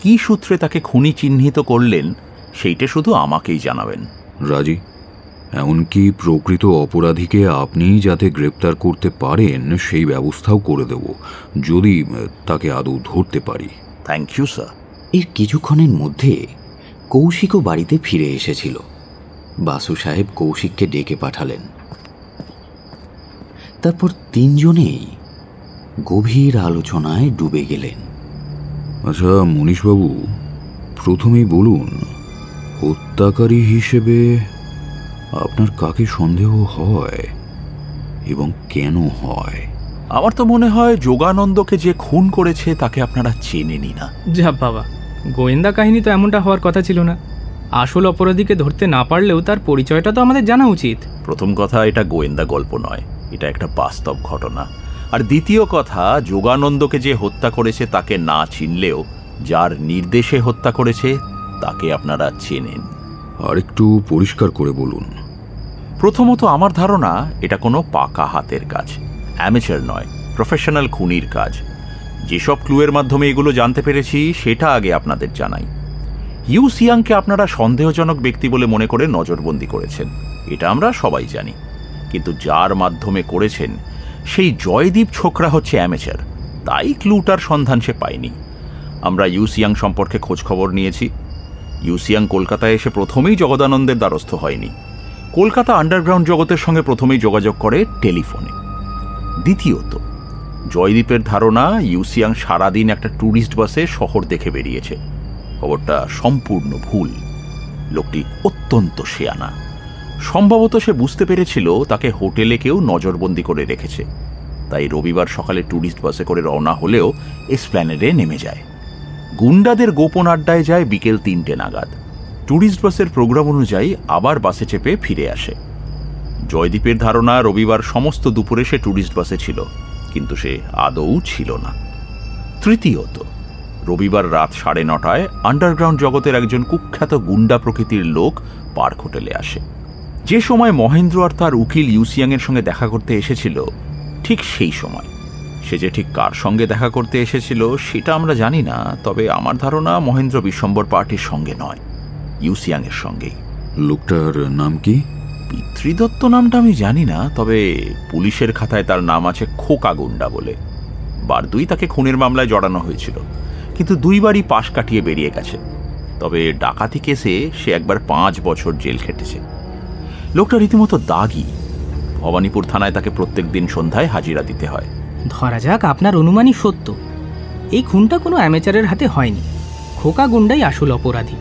কি সূত্রে তাকে খুনি চিহ্নিত করলেন সেইটা শুধু আমাকেই জানাবেন। রাজি। এমনকি প্রকৃত অপরাধীকে আপনি যাতে গ্রেপ্তার করতে পারেন সেই ব্যবস্থাও করে দেব, যদি তাকে আদৌ ধরতে পারি। Thank you sir. এর কিছুক্ষণের মধ্যে কৌশিকও বাড়িতে ফিরে এসেছিল। বাসু সাহেব কৌশিককে ডেকে পাঠালেন। তারপর তিনজনেই গভীর আলোচনায় ডুবে গেলেন। আচ্ছা মনীশবাবু, প্রথমেই বলুন, হত্যাকারী হিসেবে আপনার কাকে সন্দেহ হয় এবং কেন হয়? আমার তো মনে হয় যোগানন্দকে যে খুন করেছে তাকে আপনারা চেনেনই না। যা বাবা, গোয়েন্দা কাহিনী তো এমনটা হওয়ার কথা ছিল না। আসল অপরাধীকে ধরতে না পারলেও তার পরিচয়টা তো আমাদের জানা উচিত। প্রথম কথা, এটা গোয়েন্দা গল্প নয়, এটা একটা বাস্তব ঘটনা। আর দ্বিতীয় কথা, যোগানন্দকে যে হত্যা করেছে তাকে না চিনলেও যার নির্দেশে হত্যা করেছে তাকে আপনারা চেনেন। আর একটু পরিষ্কার করে বলুন। প্রথমত, আমার ধারণা এটা কোনো পাকা হাতের কাজ, অ্যামেচার নয়, প্রফেশনাল খুনির কাজ। যেসব ক্লুয়ের মাধ্যমে এগুলো জানতে পেরেছি সেটা আগে আপনাদের জানাই। ইউ সিয়াংকে আপনারা সন্দেহজনক ব্যক্তি বলে মনে করে নজরবন্দি করেছেন, এটা আমরা সবাই জানি। কিন্তু যার মাধ্যমে করেছেন সেই জয়দীপ ছোকরা হচ্ছে অ্যামেচার, তাই ক্লুটার সন্ধান সে পায়নি। আমরা ইউ সিয়াং সম্পর্কে খোঁজখবর নিয়েছি। ইউ সিয়াং কলকাতায় এসে প্রথমেই জগদানন্দের দ্বারস্থ হয়নি। কলকাতা আন্ডারগ্রাউন্ড জগতের সঙ্গে প্রথমেই যোগাযোগ করে টেলিফোনে। দ্বিতীয়ত, জয়দীপের ধারণা ইউ সিয়াং সারাদিন একটা ট্যুরিস্ট বাসে শহর দেখে বেরিয়েছে। খবরটা সম্পূর্ণ ভুল। লোকটি অত্যন্ত শেয়ানা। সম্ভবত সে বুঝতে পেরেছিল তাকে হোটেলে কেউ নজরবন্দি করে রেখেছে, তাই রবিবার সকালে ট্যুরিস্ট বাসে করে রওনা হলেও এসপ্ল্যানেডে নেমে যায়। গুন্ডাদের গোপন আড্ডায় যায় বিকেল 3টে নাগাদ। ট্যুরিস্ট বাসের প্রোগ্রাম অনুযায়ী আবার বাসে চেপে ফিরে আসে। জয়দীপের ধারণা রবিবার সমস্ত দুপুরে সে ট্যুরিস্ট বাসে ছিল, কিন্তু সে আদৌ ছিল না। তৃতীয়ত, রবিবার রাত 9:30টায় আন্ডারগ্রাউন্ড জগতের একজন কুখ্যাত গুন্ডা প্রকৃতির লোক পার্ক হোটেলে আসে। যে সময় মহেন্দ্র আর তার উকিল ইউসিয়াংয়ের সঙ্গে দেখা করতে এসেছিল ঠিক সেই সময়। সে যে ঠিক কার সঙ্গে দেখা করতে এসেছিল সেটা আমরা জানি না, তবে আমার ধারণা মহেন্দ্র বিশ্বম্বর পার্টির সঙ্গে নয়, ইউসিয়াংয়ের সঙ্গেই। লোকটার নাম কি? পিতৃদত্ত নামটা আমি জানি না, তবে পুলিশের খাতায় তার নাম আছে খোকা গুন্ডা বলে। বারদুই তাকে খুনের মামলায় জড়ানো হয়েছিল, কিন্তু 2বারই পাশ কাটিয়ে বেরিয়ে গেছে। তবে ডাকাতি কেসে সে একবার 5 বছর জেল খেটেছে। লোকটা রীতিমতো দাগি। ভবানীপুর থানায় তাকে প্রত্যেক দিন সন্ধ্যায় হাজিরা দিতে হয়। ধরা যাক আপনার অনুমানই সত্য, এই খুনটা কোনো অ্যামেচারের হাতে হয়নি, খোকা গুন্ডাই আসল অপরাধী।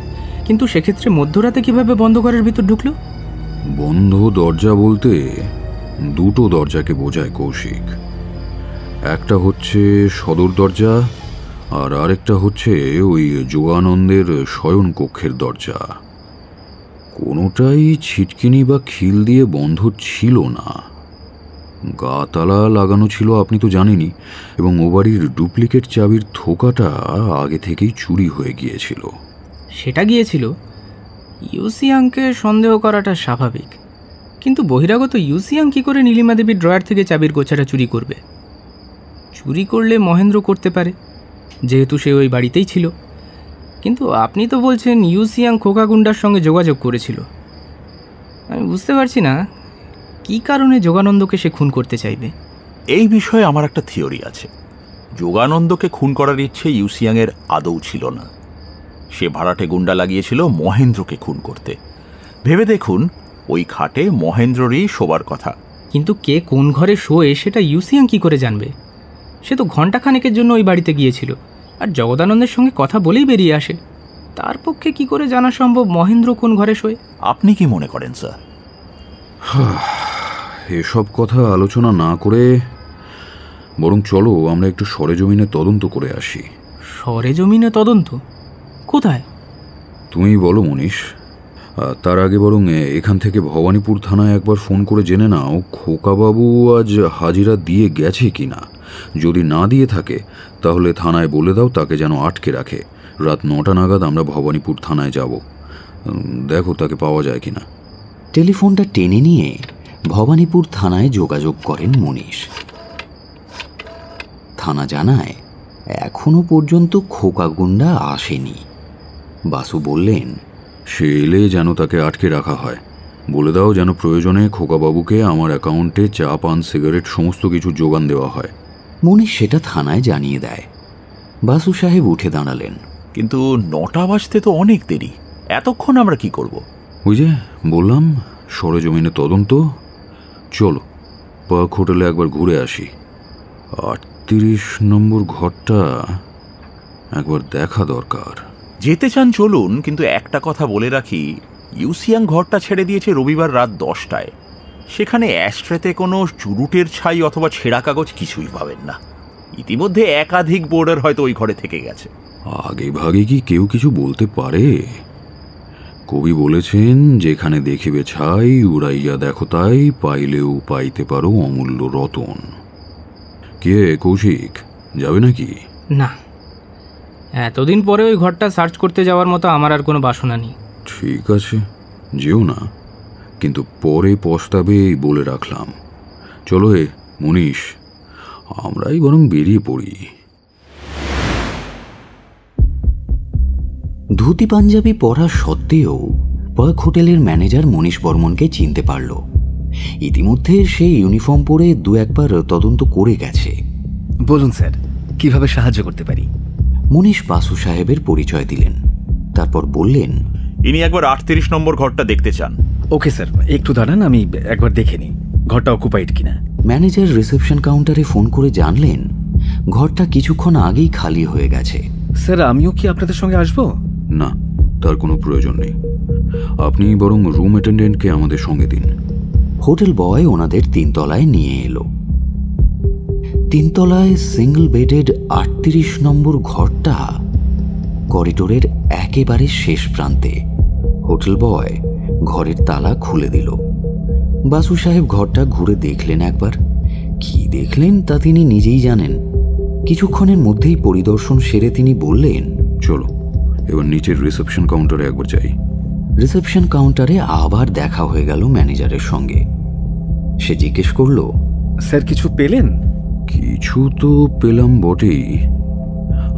কিন্তু সেক্ষেত্রে মধ্যরাতে কিভাবে বন্ধ ঘরের ভিতর ঢুকলো? বন্ধ দরজা বলতে দুটো দরজাকে বোঝায় কৌশিক। একটা হচ্ছে সদর দরজা, আর আরেকটা হচ্ছে ওই যোগানন্দের শয়ন কক্ষের দরজা। কোনোটাই ছিটকিনি বা খিল দিয়ে বন্ধ ছিল না। গা তালা লাগানো ছিল আপনি তো জানেনই, এবং ও বাড়ির ডুপ্লিকেট চাবির থোকাটা আগে থেকেই চুরি হয়ে গিয়েছিল। সেটা গিয়েছিল। ইউসিয়াংকে সন্দেহ করাটা স্বাভাবিক, কিন্তু বহিরাগত ইউসিয়াং কি করে নীলিমা দেবীর ড্রয়ার থেকে চাবির গোছাটা চুরি করবে? চুরি করলে মহেন্দ্র করতে পারে, যেহেতু সে ওই বাড়িতেই ছিল। কিন্তু আপনি তো বলছেন ইউসিয়াং খোকা গুন্ডার সঙ্গে যোগাযোগ করেছিল। আমি বুঝতে পারছি না কি কারণে যোগানন্দকে সে খুন করতে চাইবে। এই বিষয়ে আমার একটা থিওরি আছে। যোগানন্দকে খুন করার ইচ্ছে ইউসিয়াংয়ের আদৌ ছিল না। সে ভাড়াটে গুন্ডা লাগিয়েছিল মহেন্দ্রকে খুন করতে। ভেবে দেখুন, ওই খাটে মহেন্দ্ররই শোবার কথা। কিন্তু কে কোন ঘরে শোয় সেটা ইউসিয়াং কি করে জানবে? সে তো ঘণ্টাখানেকের জন্য ওই বাড়িতে গিয়েছিল, আর জগদানন্দের সঙ্গে কথা বলেই বেরিয়ে আসে। তার পক্ষে কি করে জানা সম্ভব মহেন্দ্র কোন ঘরে শোয়? আপনি কি মনে করেন স্যার? এসব কথা আলোচনা না করে বরং চলো আমরা একটু সরেজমিনে তদন্ত করে আসি। সরেজমিনে তদন্ত? কোথায়? তুমি বলো মনীষ। তার আগে বরং এখান থেকে ভবানীপুর থানায় একবার ফোন করে জেনে নাও খোকাবাবু আজ হাজিরা দিয়ে গেছে কিনা। যদি না দিয়ে থাকে তাহলে থানায় বলে দাও তাকে যেন আটকে রাখে। রাত 9টা নাগাদ আমরা ভবানীপুর থানায় যাব। দেখো তাকে পাওয়া যায় কিনা। টেলিফোনটা টেনে নিয়ে ভবানীপুর থানায় যোগাযোগ করেন মনীষ। থানা জানায় এখনো পর্যন্ত খোকা গুন্ডা আসেনি। বাসু বললেন, সে এলে যেন তাকে আটকে রাখা হয়। বলে দাও যেন প্রয়োজনে খোকাবাবুকে আমার অ্যাকাউন্টে চা পান সিগারেট সমস্ত কিছু যোগান দেওয়া হয়। মনীষ সেটা থানায় জানিয়ে দেয়। বাসু সাহেব উঠে দাঁড়ালেন। কিন্তু 9টা বাজতে তো অনেক দেরি, এতক্ষণ আমরা কি করব? ওই যে বললাম সরেজমিনে তদন্ত। চলো পার্ক হোটেলে একবার ঘুরে আসি। 38 নম্বর ঘরটা একবার দেখা দরকার। যেতে চান চলুন, কিন্তু একটা কথা বলে রাখি, ইউসিয়াং ঘরটা ছেড়ে দিয়েছে রবিবার রাত 10টায়। সেখানে অ্যাস্ট্রেতে কোনো চুরুটের ছাই অথবা ছেঁড়া কাগজ কিছুই পাবেন না। ইতিমধ্যে একাধিক বোর্ডার হয়তো ওই ঘরে থেকে গেছে। আগে ভাগে কি কেউ কিছু বলতে পারে? কবি বলেছেন, যেখানে দেখিবে ছাই উড়াইয়া দেখো তাই, পাইলেও পাইতে পারো অমূল্য রতন। কে কৌশিক, যাবে নাকি? না, এতদিন পরে ওই ঘরটা সার্চ করতে যাওয়ার মতো আমার আর কোনো বাসনা নেই। ঠিক আছে, যেও না, কিন্তু পরে পস্তাবে বলে রাখলাম। চলো হে মনীষ, আমরাই বরং বেরিয়ে পড়ি। ধুতি পাঞ্জাবি পরা সত্ত্বেও পার্ক হোটেলের ম্যানেজার মনীষ বর্মনকে চিনতে পারল। ইতিমধ্যে সে ইউনিফর্ম পরে 2-1বার তদন্ত করে গেছে। বলুন স্যার, কিভাবে সাহায্য করতে পারি? মনীষ বাসু সাহেবের পরিচয় দিলেন, তারপর বললেন, ইনি একবার 38 নম্বর ঘরটা দেখতে চান। ওকে স্যার, একটু দাঁড়ান, আমি একবার দেখে নিই ঘরটা অকুপাইড কিনা। ম্যানেজার রিসেপশন কাউন্টারে ফোন করে জানলেন ঘরটা কিছুক্ষণ আগেই খালি হয়ে গেছে। স্যার, আমিও কি আপনাদের সঙ্গে আসবো? না, তার কোনো প্রয়োজন নেই। আপনি বরং রুম অ্যাটেন্ডেন্টকে আমাদের সঙ্গে দিন। হোটেল বয় ওনাদের 3 তলায় নিয়ে এলো। 3 তলায় সিঙ্গল বেডেড 38 নম্বর ঘরটা করিডোরের একেবারে শেষ প্রান্তে। হোটেল বয় ঘরের তালা খুলে দিল। বাসু সাহেব ঘরটা ঘুরে দেখলেন একবার। কি দেখলেন তা তিনি নিজেই জানেন। কিছুক্ষণের মধ্যেই পরিদর্শন সেরে তিনি বললেন, চলো এবার নিচের রিসেপশন কাউন্টারে একবার যাই। রিসেপশন কাউন্টারে আবার দেখা হয়ে গেল ম্যানেজারের সঙ্গে। সে জিজ্ঞেস করল, স্যার কিছু পেলেন? কিছু তো পেলাম বটেই।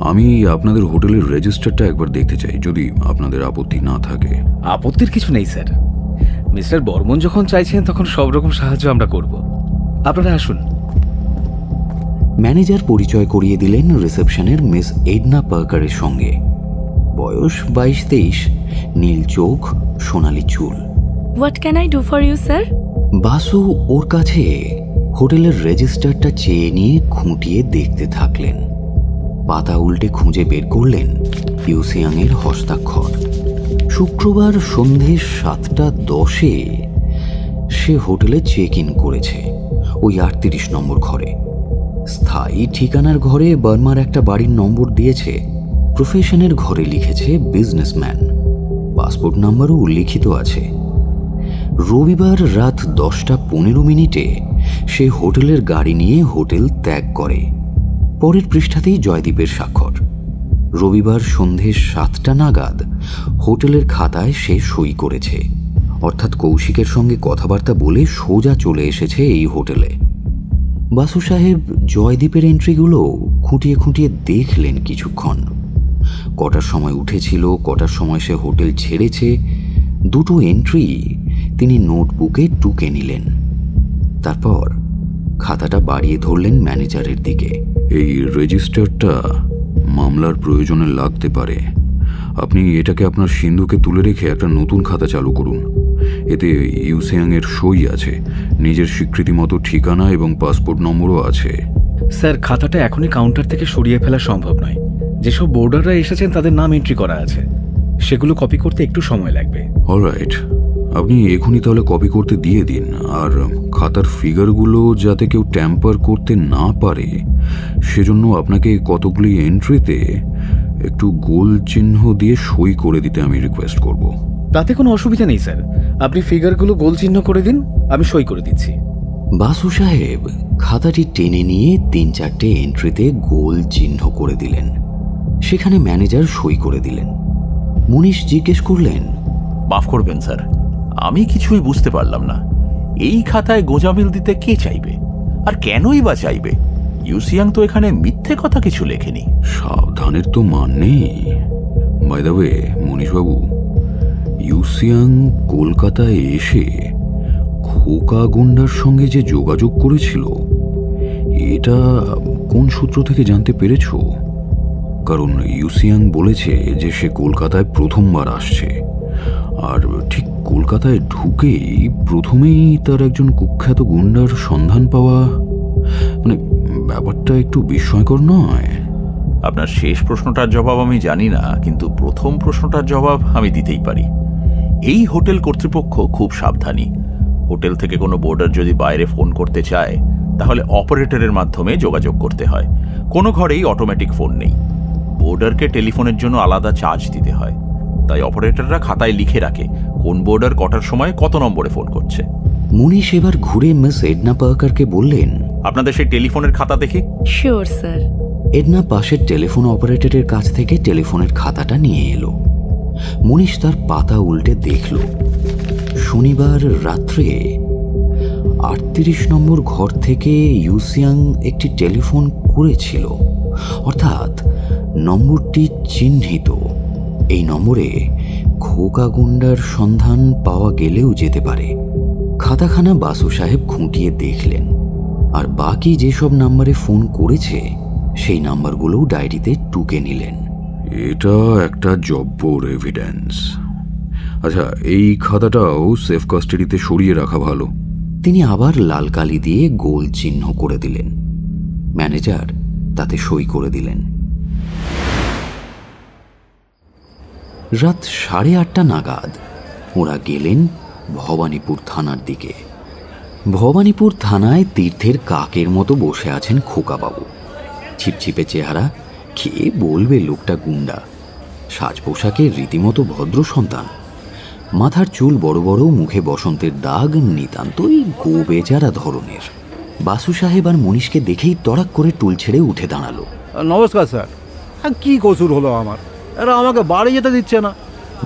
আমি আপনাদের হোটেলের রেজিস্টারটা একবার দেখতে চাই, যদি আপনাদের আপত্তি না থাকে। আপত্তির কিছু নেই স্যার। মিস্টার বর্মন যখন চাইছেন তখন সব রকম সাহায্য আমরা করব। আপনারা আসুন। ম্যানেজার পরিচয় করিয়ে দিলেন রিসেপশনের মিস এডনা পার্কারের সঙ্গে। বয়স 22-23, নীল চোখ, সোনালি চুল। What can I do for you sir? Basu ওর কাছে হোটেলের রেজিস্টারটা চেয়ে নিয়ে খুঁটিয়ে দেখতে থাকলেন। পাতা উল্টে খুঁজে বের করলেন ইউসিয়াংয়ের হস্তাক্ষর। শুক্রবার সন্ধে 7:10 সে হোটেলে চেক ইন করেছে, ওই 38 নম্বর ঘরে। স্থায়ী ঠিকানার ঘরে বার্মার একটা বাড়ির নম্বর দিয়েছে। প্রফেশনের ঘরে লিখেছে বিজনেসম্যান। পাসপোর্ট নাম্বারও উল্লিখিত আছে। রবিবার রাত 10:15 সে হোটেলের গাড়ি নিয়ে হোটেল ত্যাগ করে। পরের পৃষ্ঠাতেই জয়দীপের স্বাক্ষর। রবিবার সন্ধে 7টা নাগাদ হোটেলের খাতায় সে সই করেছে, অর্থাৎ কৌশিকের সঙ্গে কথাবার্তা বলে সোজা চলে এসেছে এই হোটেলে। বাসু সাহেব জয়দীপের এন্ট্রিগুলো খুঁটিয়ে খুঁটিয়ে দেখলেন কিছুক্ষণ। কটার সময় উঠেছিল, কটার সময় সে হোটেল ছেড়েছে, দুটো এন্ট্রি তিনি নোটবুকে টুকে নিলেন। তারপর খাতাটা বাড়িয়ে ধরলেন ম্যানেজারের দিকে। এই রেজিস্টারটা মামলার প্রয়োজনে লাগতে পারে। আপনি এটাকে আপনার সিন্ধুকে তুলে রেখে একটা নতুন খাতা চালু করুন। এতে ইউসিয়াংয়ের সই আছে, নিজের স্বীকৃতি মতো ঠিকানা এবং পাসপোর্ট নম্বরও আছে। স্যার, খাতাটা এখনই কাউন্টার থেকে সরিয়ে ফেলা সম্ভব নয়। যেসব বোর্ডাররা এসেছেন তাদের নাম এন্ট্রি করা আছে, সেগুলো কপি করতে একটু সময় লাগবে। অলরাইট, আপনি এখনই তাহলে কপি করতে দিয়ে দিন। আর খাতার ফিগারগুলো যাতে কেউ ট্যাম্পার করতে না পারে সেজন্য আপনাকে কতগুলি এন্ট্রিতে একটু গোল চিহ্ন দিয়ে সই করে দিতে আমি রিকোয়েস্ট করব। তাতে কোনো অসুবিধা নেই স্যার, আপনি ফিগারগুলো গোল চিহ্ন করে দিন, আমি সই করে দিচ্ছি। বাসু সাহেব খাতাটি টেনে নিয়ে 3-4টে এন্ট্রিতে গোল চিহ্ন করে দিলেন। সেখানে ম্যানেজার সই করে দিলেন। মুনিশ জিজ্ঞেস করলেন, মাফ করবেন স্যার, আমি কিছুই বুঝতে পারলাম না। এই খাতায় গোজামিল দিতে কে চাইবে, আর কেনই বা চাইবে? ইউসিয়াং তো এখানে মিথ্যে কথা কিছু লেখেনি। সাবধানের তো মান নেই। বাই দ্য ওয়ে মনীশবাবু, ইউসিয়াং কলকাতায় এসে খোকা গুন্ডার সঙ্গে যে যোগাযোগ করেছিল, এটা কোন সূত্র থেকে জানতে পেরেছ? কারণ ইউসিয়াং বলেছে যে সে কলকাতায় প্রথমবার আসছে, আর ঠিক কলকাতায় ঢুকেই প্রথমেই তার একজন কুখ্যাত গুন্ডার সন্ধান পাওয়া, মানে ব্যাপারটা একটু বিস্ময়কর নয়? আপনার শেষ প্রশ্নটার জবাব আমি জানি না, কিন্তু প্রথম প্রশ্নটার জবাব আমি দিতেই পারি। এই হোটেল কর্তৃপক্ষ খুব সাবধানী। হোটেল থেকে কোনো বোর্ডার যদি বাইরে ফোন করতে চায় তাহলে অপারেটরের মাধ্যমে যোগাযোগ করতে হয়। কোনো ঘরেই অটোমেটিক ফোন নেই। বোর্ডারকে টেলিফোনের জন্য আলাদা চার্জ দিতে হয়। তাই অপারেটররা খাতায় লিখে রাখে কোন বোর্ডার কটার সময় কত নম্বরে ফোন করছে। মুনিশ এবার ঘুরে মিস এডনা পার্কারকে বললেন, আপনাদের সেই টেলিফোনের খাতা দেখি। Sure sir. এডনা পাশের টেলিফোন অপারেটরের কাছ থেকে টেলিফোনের খাতাটা নিয়ে এলো। মুনিশ তার পাতা উল্টে দেখল, শনিবার রাত্রে 38 নম্বর ঘর থেকে ইউসিয়াং একটি টেলিফোন করেছিল, অর্থাৎ নম্বরটি চিহ্নিত। এই নম্বরে খোকা গুন্ডার সন্ধান পাওয়া গেলেও যেতে পারে। খাতাখানা বাসু সাহেব খুঁটিয়ে দেখলেন, আর বাকি যেসব নাম্বারে ফোন করেছে সেই নাম্বারগুলোও ডায়েরিতে টুকে নিলেন। এটা একটা জব্বর এভিডেন্স। আচ্ছা, এই খাতাটাও সেফ কাস্টাডিতে সরিয়ে রাখা ভালো। তিনি আবার লাল কালি দিয়ে গোল চিহ্ন করে দিলেন। ম্যানেজার তাতে সই করে দিলেন। রাত 8:30 নাগাদ ওরা গেলেন ভবানীপুর থানার দিকে। ভবানীপুর থানায় তীর্থের কাকের মতো বসে আছেন খোকাবাবু। ছিপছিপে চেহারা, কে বলবে লোকটা গুন্ডা। সাজ পোশাকে রীতিমতো ভদ্র সন্তান। মাথার চুল বড় বড়, মুখে বসন্তের দাগ, নিতান্তই গোবেচারা ধরনের। বাসু সাহেব আর মনীষকে দেখেই তড়াক করে টুল ছেড়ে উঠে দাঁড়ালো। নমস্কার স্যার। কি কসুর হলো আমার? এরা আমাকে বাড়ি যেতে দিচ্ছে না।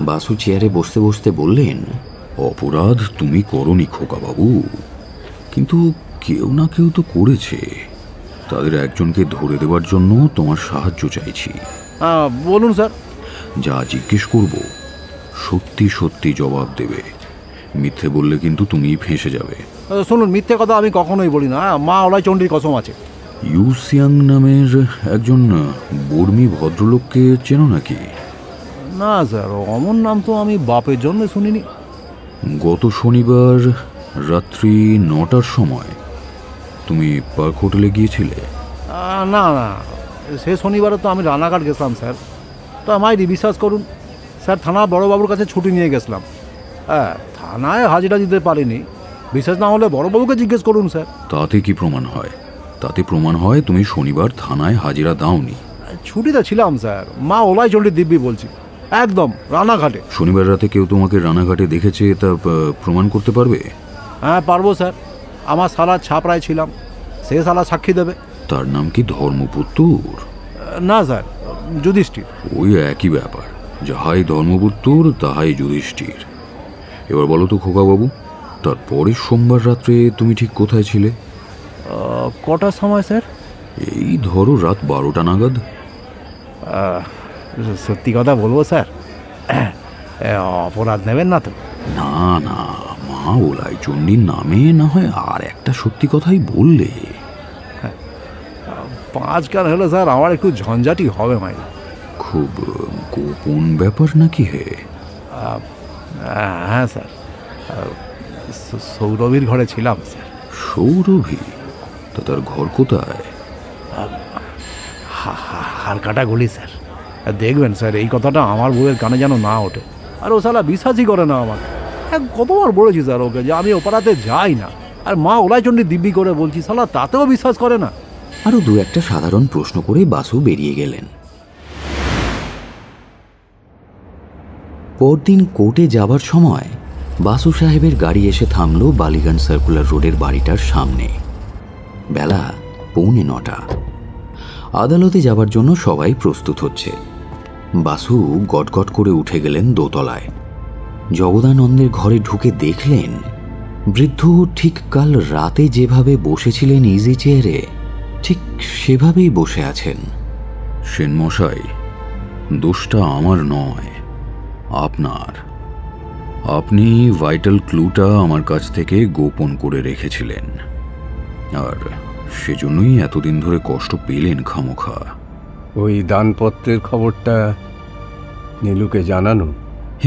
বাসু চেয়ারে বসতে বসতে বললেন, অপরাধ তুমি করনি খোকাবাবু, কিন্তু কেউ না কেউ তো করেছে। তাদের একজনকে ধরে দেওয়ার জন্য তোমার সাহায্য চাইছি। বলুন স্যার। যা জিজ্ঞেস করব সত্যি সত্যি জবাব দেবে। মিথ্যে বললে কিন্তু তুমি ফেঁসে যাবে। শুনুন, মিথ্যে কথা আমি কখনোই বলি না। মা ওলাই চণ্ডীর কসম আছে। ইউসিয়াং নামের একজন বর্মী ভদ্রলোককে চেনো নাকি? না স্যার, অমন নাম তো আমি বাপের জন্মে শুনিনি। গত শনিবার রাত্রি 9টার সময় তুমি পার্ক হোটেলে গিয়েছিলে? না না, সে শনিবারে তো আমি রানাঘাট গেছিলাম স্যার। তো আমায় বিশ্বাস করুন স্যার, থানা বড়োবাবুর কাছে ছুটি নিয়ে গেছিলাম। হ্যাঁ, থানায় হাজিরা দিতে পারিনি। বিশেষ না হলে বড়োবাবুকে জিজ্ঞেস করুন স্যার। তাতে কি প্রমাণ হয়? তাতে প্রমাণ হয় তুমি শনিবার থানায় হাজিরা দাওনি। ছুটিতে ছিলাম স্যার। মা ওলাই চণ্ডী দিব্যি বলছি, একদম রানাঘাটে। শনিবার রাতে কেউ তোমাকে রানাঘাটে দেখেছে, তা প্রমাণ করতে পারবে? হ্যাঁ পারবো স্যার। আমার শালার ছাপড়ায় ছিলাম, সে শালা সাক্ষী দেবে। তার নাম কি ধর্মপুত্র? না স্যার, যুধিষ্ঠির। ওই একই ব্যাপার, যাহাই ধর্মপুত্র তাহাই যুধিষ্ঠির। এবার বলো তো খোকাবাবু, তারপরে সোমবার রাত্রে তুমি ঠিক কোথায় ছিলে? কটার সময় স্যার? এই ধরো রাত 12টা নাগাদ। সত্যি কথা বলবো স্যার, অপরাধ নেবেন না তো? না না, মা ওলাই চণ্ডীর নামে না হয় আর একটা সত্যি কথাই বললে। 5 কান হলে স্যার আমার একটু ঝঞ্ঝাটি হবে মাই। খুব গোপন ব্যাপার নাকি হে? হ্যাঁ স্যার, সৌরভীর ঘরে ছিলাম স্যার। সৌরভী? তা তার ঘর কোথায়? হারকাটা গলি স্যার। দেখবেন স্যার এই কথাটা আমার বউয়ের কানে যেন না ওঠে। আর ও শালা বিশ্বাসই করে না আমার। কতবার বলেছি স্যার ওকে যে আমি ওপারাতে যাই না, আর মা ওলাই চণ্ডী দিব্যি করে বলছি, শালা তাতেও বিশ্বাস করে না। আরও 2-1টা সাধারণ প্রশ্ন করে বাসু বেরিয়ে গেলেন। পরদিন কোর্টে যাবার সময় বাসু সাহেবের গাড়ি এসে থামল বালিগঞ্জ সার্কুলার রোডের বাড়িটার সামনে। বেলা 9:45। আদালতে যাবার জন্য সবাই প্রস্তুত হচ্ছে। বাসু গটগট করে উঠে গেলেন দোতলায়। জগদানন্দের ঘরে ঢুকে দেখলেন বৃদ্ধ ঠিক কাল রাতে যেভাবে বসেছিলেন ইজি চেয়ারে, ঠিক সেভাবেই বসে আছেন। সেন মশাই, দোষটা আমার নয়, আপনার। আপনি ভাইটাল ক্লুটা আমার কাছ থেকে গোপন করে রেখেছিলেন, আর সেজন্যই এতদিন ধরে কষ্ট পেলেন খামোখা। ওই দানপত্রের খবরটা নীলুকে জানানো?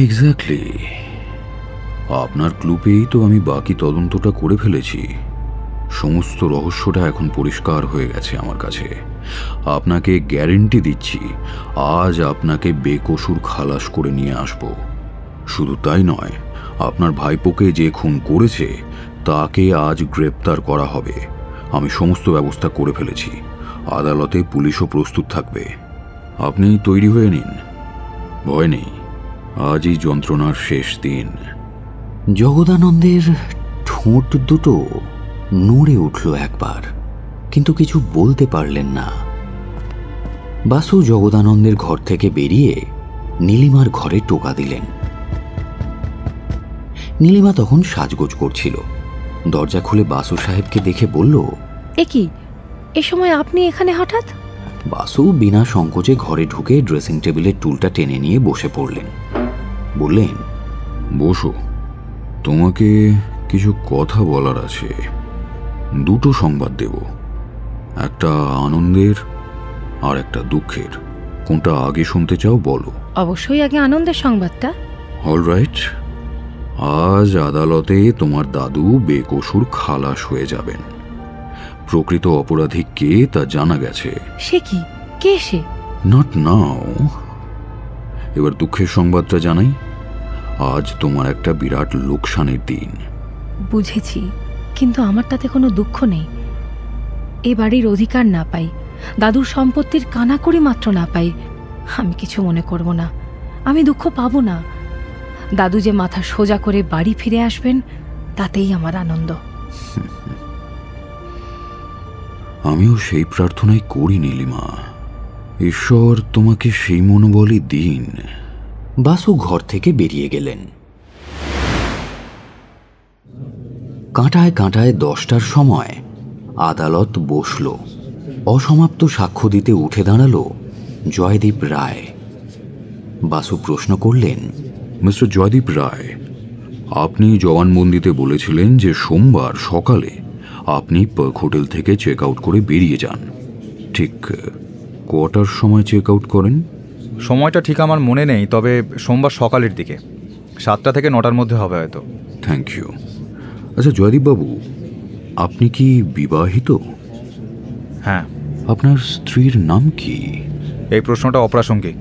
এক্স্যাক্টলি। আপনার ক্লুপেই তো আমি বাকি তদন্তটা করে ফেলেছি। সমস্ত রহস্যটা এখন পরিষ্কার হয়ে গেছে আমার কাছে। আপনাকে গ্যারেন্টি দিচ্ছি, আজ আপনাকে বেকসুর খালাস করে নিয়ে আসব। শুধু তাই নয়, আপনার ভাইপোকে যে খুন করেছে তাকে আজ গ্রেপ্তার করা হবে। আমি সমস্ত ব্যবস্থা করে ফেলেছি। আদালতে পুলিশও প্রস্তুত থাকবে। আপনি তৈরি হয়ে নিন, ভয় নেই। আজই যন্ত্রণার শেষ দিন। জগদানন্দের ঠোঁট দুটো নড়ে উঠল একবার, কিন্তু কিছু বলতে পারলেন না। বাসু জগদানন্দের ঘর থেকে বেরিয়ে নীলিমার ঘরে টোকা দিলেন। নীলিমা তখন সাজগোজ করছিল। দরজা খুলে বাসু সাহেবকে দেখে বলল, এ কি, এ সময় আপনি এখানে হঠাৎ? বাসু বিনা সংকোচে ঘরে ঢুকে ড্রেসিং টেবিলের টুলটা টেনে নিয়ে বসে পড়লেন। বললেন, বসো, তোমাকে কিছু কথা বলার আছে। 2টো সংবাদ দেব, একটা আনন্দের আর একটা দুঃখের। কোনটা আগে শুনতে চাও বলো? অবশ্যই আগে আনন্দের সংবাদটা। অলরাইট। আজ আদালতে তোমার দাদু বেকসুর খালাস হয়ে যাবেন। প্রকৃত অপরাধী কে তা জানা গেছে। সে কি? কে সে? Not now. এবার দুঃখের সংবাদটা জানাই। আজ তোমার একটা বিরাট লোকসানের দিন। বুঝেছি, কিন্তু আমার তাতে কোনো দুঃখ নেই। এ বাড়ির অধিকার না পাই, দাদুর সম্পত্তির কানাকড়ি মাত্র না পাই, আমি কিছু মনে করব না। আমি দুঃখ পাবো না। দাদু যে মাথা সোজা করে বাড়ি ফিরে আসবেন, তাতেই আমার আনন্দ। আমিও সেই প্রার্থনাই করি নীলিমা। ঈশ্বর তোমাকে সেই মনোবলই দিন। বাসু ঘর থেকে বেরিয়ে গেলেন। কাঁটায় কাঁটায় 10টার সময় আদালত বসল। অসমাপ্ত সাক্ষ্য দিতে উঠে দাঁড়াল জয়দীপ রায়। বাসু প্রশ্ন করলেন, মিস্টার জয়দীপ রায়, আপনি জবানবন্দিতে বলেছিলেন যে সোমবার সকালে আপনি পার্ক হোটেল থেকে চেক আউট করে বেরিয়ে যান। ঠিক কটার সময় চেক আউট করেন? সময়টা ঠিক আমার মনে নেই, তবে সোমবার সকালের দিকে 7টা থেকে 9টার মধ্যে হবে হয়তো। Thank you. আচ্ছা জয়দীপবাবু, আপনি কি বিবাহিত? হ্যাঁ। আপনার স্ত্রীর নাম কি? এই প্রশ্নটা অপ্রাসঙ্গিক।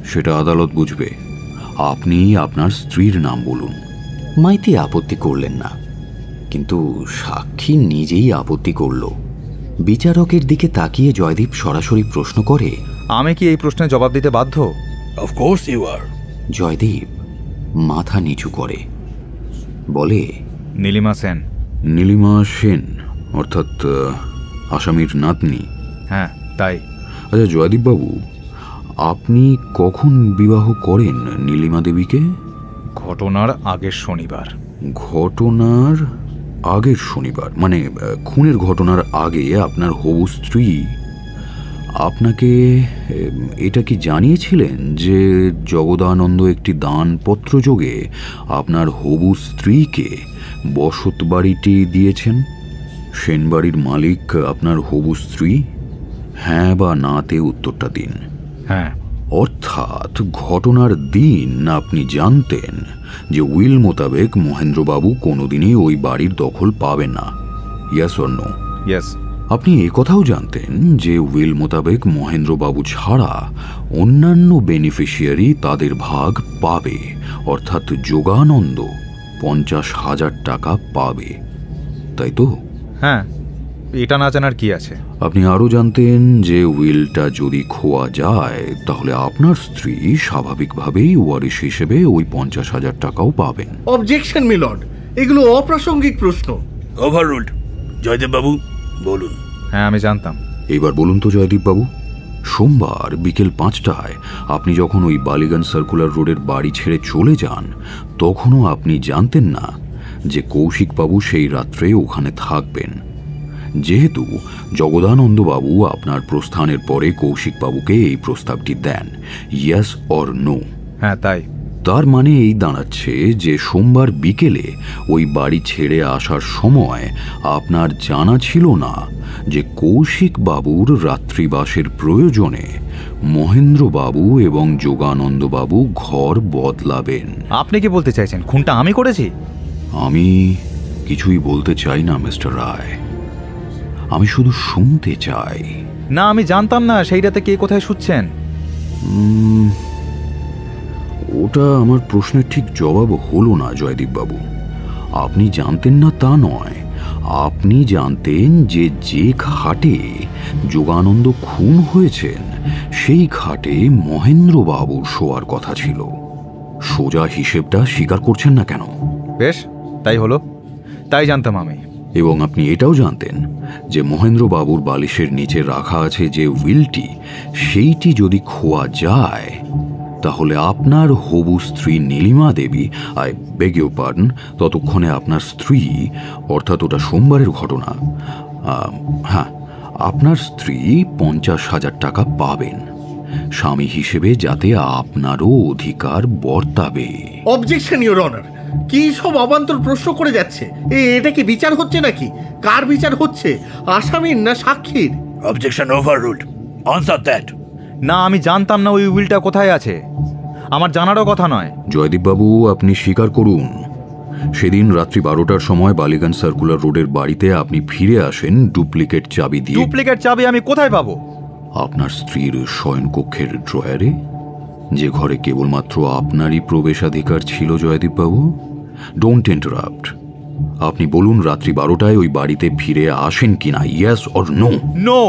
সেটা আদালত বুঝবে। আপনি আপনার স্ত্রীর নাম বলুন। মাইতি আপত্তি করলেন না, কিন্তু সাক্ষী নিজেই আপত্তি করল। বিচারকের দিকে তাকিয়ে জয়দীপ সরাসরি প্রশ্ন করে, আমি কি এই প্রশ্নের জবাব দিতে বাধ্য? Of course you are. Joydeep মাথা নিচু করে বলে, নীলিমা সেন। নীলিমা সেন অর্থাৎ আসামির নাতনি? হ্যাঁ, তাই। আচ্ছা জয়দীপবাবু, আপনি কখন বিবাহ করেন নীলিমা দেবীকে? ঘটনার আগের শনিবার। ঘটনার আগের শনিবার? মানে খুনের ঘটনার আগে আপনার হবু স্ত্রী আপনাকে এটা কি জানিয়েছিলেন যে জগদানন্দ একটি দানপত্র যোগে আপনার হবু স্ত্রীকে বসত বাড়িটি দিয়েছেন? সেনবাড়ির মালিক আপনার হবু স্ত্রী? হ্যাঁ বা নাতে উত্তরটা দিন। হ্যাঁ। অর্থাৎ ঘটনার দিন আপনি জানতেন যে উইল মোতাবেক মহেন্দ্রবাবু কোনোদিনই ওই বাড়ির দখল পাবেন না। Yes or no? ইয়েস। আপনি কথাও জানতেন যে উইল মোতাবেক মহেন্দ্রবাবু ছাড়া অন্যান্য বেনিফিশিয়ারি তাদের ভাগ পাবে, অর্থাৎ যোগানন্দ 50,000 টাকা পাবে, তাই তো? হ্যাঁ, এটা না জানার কি আছে। আপনি আরও জানতেন যে উইলটা যদি খোয়া যায় তাহলে আপনার স্ত্রী স্বাভাবিকভাবেই ওয়ারিশ হিসেবে ওই 50,000 টাকাও পাবেন। অবজেকশন মিলর্ড, এগুলো অপ্রাসঙ্গিক প্রশ্ন। ওভাররুলড। জয়দেব বাবু বলুন। হ্যাঁ, আমি জানতাম। এবার বলুন তো জয়দীপ বাবু, সোমবার বিকেল 5টায় আপনি যখন ওই বালিগঞ্জ সার্কুলার রোডের বাড়ি ছেড়ে চলে যান তখনও আপনি জানতেন না যে কৌশিকবাবু সেই রাত্রে ওখানে থাকবেন, যেহেতু জগদানন্দবাবু আপনার প্রস্থানের পরে কৌশিকবাবুকে এই প্রস্তাবটি দেন। Yes or no? হ্যাঁ, তাই। তার মানে এই দাঁড়াচ্ছে যে সোমবার বিকেলে ওই বাড়ি ছেড়ে আসার সময় আপনার জানা ছিল না যে কৌশিকবাবুর রাত্রিবাসের প্রয়োজনে মহেন্দ্রবাবু এবং যোগানন্দবাবু ঘর বদলাবেন। আপনি কি বলতে চাইছেন খুনটা আমি করেছি? আমি কিছুই বলতে চাই না মিস্টার রায়, আমি শুধু শুনতে চাই। না, আমি জানতাম না সেই রাতে কে কোথায় শুচ্ছেন। ওটা আমার প্রশ্নের ঠিক জবাব হলো না জয়দীপ বাবু। আপনি জানতেন না তা নয়, আপনি জানতেন যে যে খাটে যোগানন্দ খুন হয়েছেন সেই খাটে মহেন্দ্রবাবুর শোয়ার কথা ছিল। সোজা হিসেবটা স্বীকার করছেন না কেন? বেশ, তাই হলো, তাই জানতাম আমি। এবং আপনি এটাও জানতেন যে মহেন্দ্রবাবুর বালিশের নিচে রাখা আছে যে উইলটি, সেইটি যদি খোয়া যায় তাহলে আপনার হবু স্ত্রী নীলিমা দেবী, আই বেগ ইউর পার্ডন, ততক্ষণে আপনার স্ত্রী, অর্থাৎ ওটা সোমবারের ঘটনা, হ্যাঁ, আপনার স্ত্রী 50,000 টাকা পাবেন স্বামী হিসেবে, যাতে আপনারও অধিকার বর্তাবে। অবজেকশন ইওর অনার, কি সব অবান্তর প্রশ্ন করে যাচ্ছে? এটা কি বিচার হচ্ছে নাকি? কার বিচার হচ্ছে, আসামির না সাক্ষীর? Objection overruled. Answer that. না, আমি জানতাম না ওই উইলটা কোথায় আছে, আমার জানারও কথা নয়। জয়দীপবাবু, আপনি স্বীকার করুন, সেদিন রাত্রি 12টার সময় বালিগঞ্জ সার্কুলার রোডের বাড়িতে আপনি ফিরে আসেন ডুপ্লিকেট চাবি দিয়ে। ডুপ্লিকেট চাবি আমি কোথায় পাবো? আপনার স্ত্রীর শয়নকক্ষের ড্রয়ারে, যে ঘরে কেবলমাত্র আপনারই প্রবেশাধিকার ছিল। জয়দীপবাবু, ডোন্ট ইন্টারাপ্ট, আপনি বলুন রাত্রি 12টায় ওই বাড়িতে ফিরে আসেন কিনা। Yes or no? No,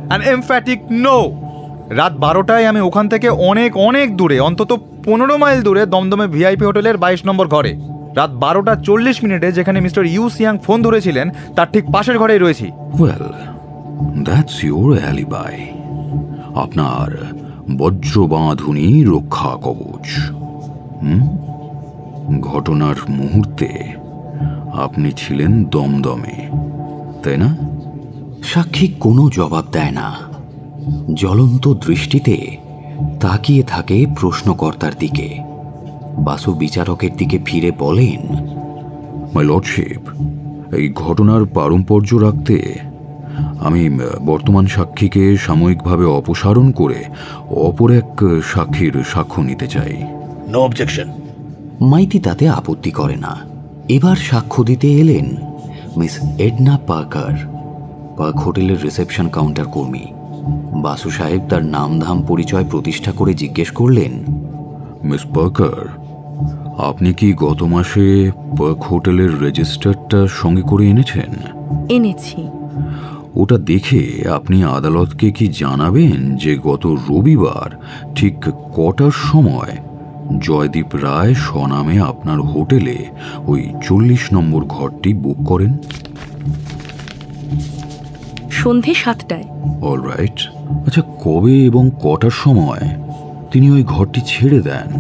an emphatic no. রাত 12টায় আমি ওখান থেকে অনেক অনেক দূরে, অন্তত 15 মাইল দূরে দমদমে ভিআইপি হোটেলের 22 নম্বর ঘরে রাত 12:40 যেখানে মিস্টার ইউ সিয়াং ফোন ধরেছিলেন তার ঠিক পাশের ঘরেই রয়েছি। ওয়েল, দ্যাটস ইউর অ্যালিবাই, আপনার বজ্রবাঁধুনি রক্ষা কবচ। ঘটনার মুহূর্তে আপনি ছিলেন দমদমে, তাই না? সাক্ষী কোনো জবাব দেয় না, জ্বলন্ত দৃষ্টিতে তাকিয়ে থাকে প্রশ্নকর্তার দিকে। বাসু বিচারকের দিকে ফিরে বলেন, মাই লর্ডশিপ, এই ঘটনার পারম্পর্য রাখতে আমি বর্তমান সাক্ষীকে সাময়িকভাবে অপসারণ করে অপর এক সাক্ষীর সাক্ষ্য নিতে চাই। No objection. মাইতি তাতে আপত্তি করে না। এবার সাক্ষ্য দিতে এলেন মিস এডনা পার্কার, পার্ক হোটেলের রিসেপশন কাউন্টার কর্মী। বাসু সাহেব তার নামধাম পরিচয় প্রতিষ্ঠা করে জিজ্ঞেস করলেন, মিস পার্কার, আপনি কি গত মাসে পার্ক হোটেলের রেজিস্টারটা সঙ্গে করে এনেছেন? এনেছি। ওটা দেখে আপনি আদালতকে কি জানাবেন যে গত রবিবার ঠিক কটার সময় জয়দীপ রায় স্বনামে আপনার হোটেলে ওই 40 নম্বর ঘরটি বুক করেন? সন্ধে 7টায়। অলরাইট। আচ্ছা, কবে এবং কটার সময় তিনি ওই ঘরটি ছেড়ে দেন?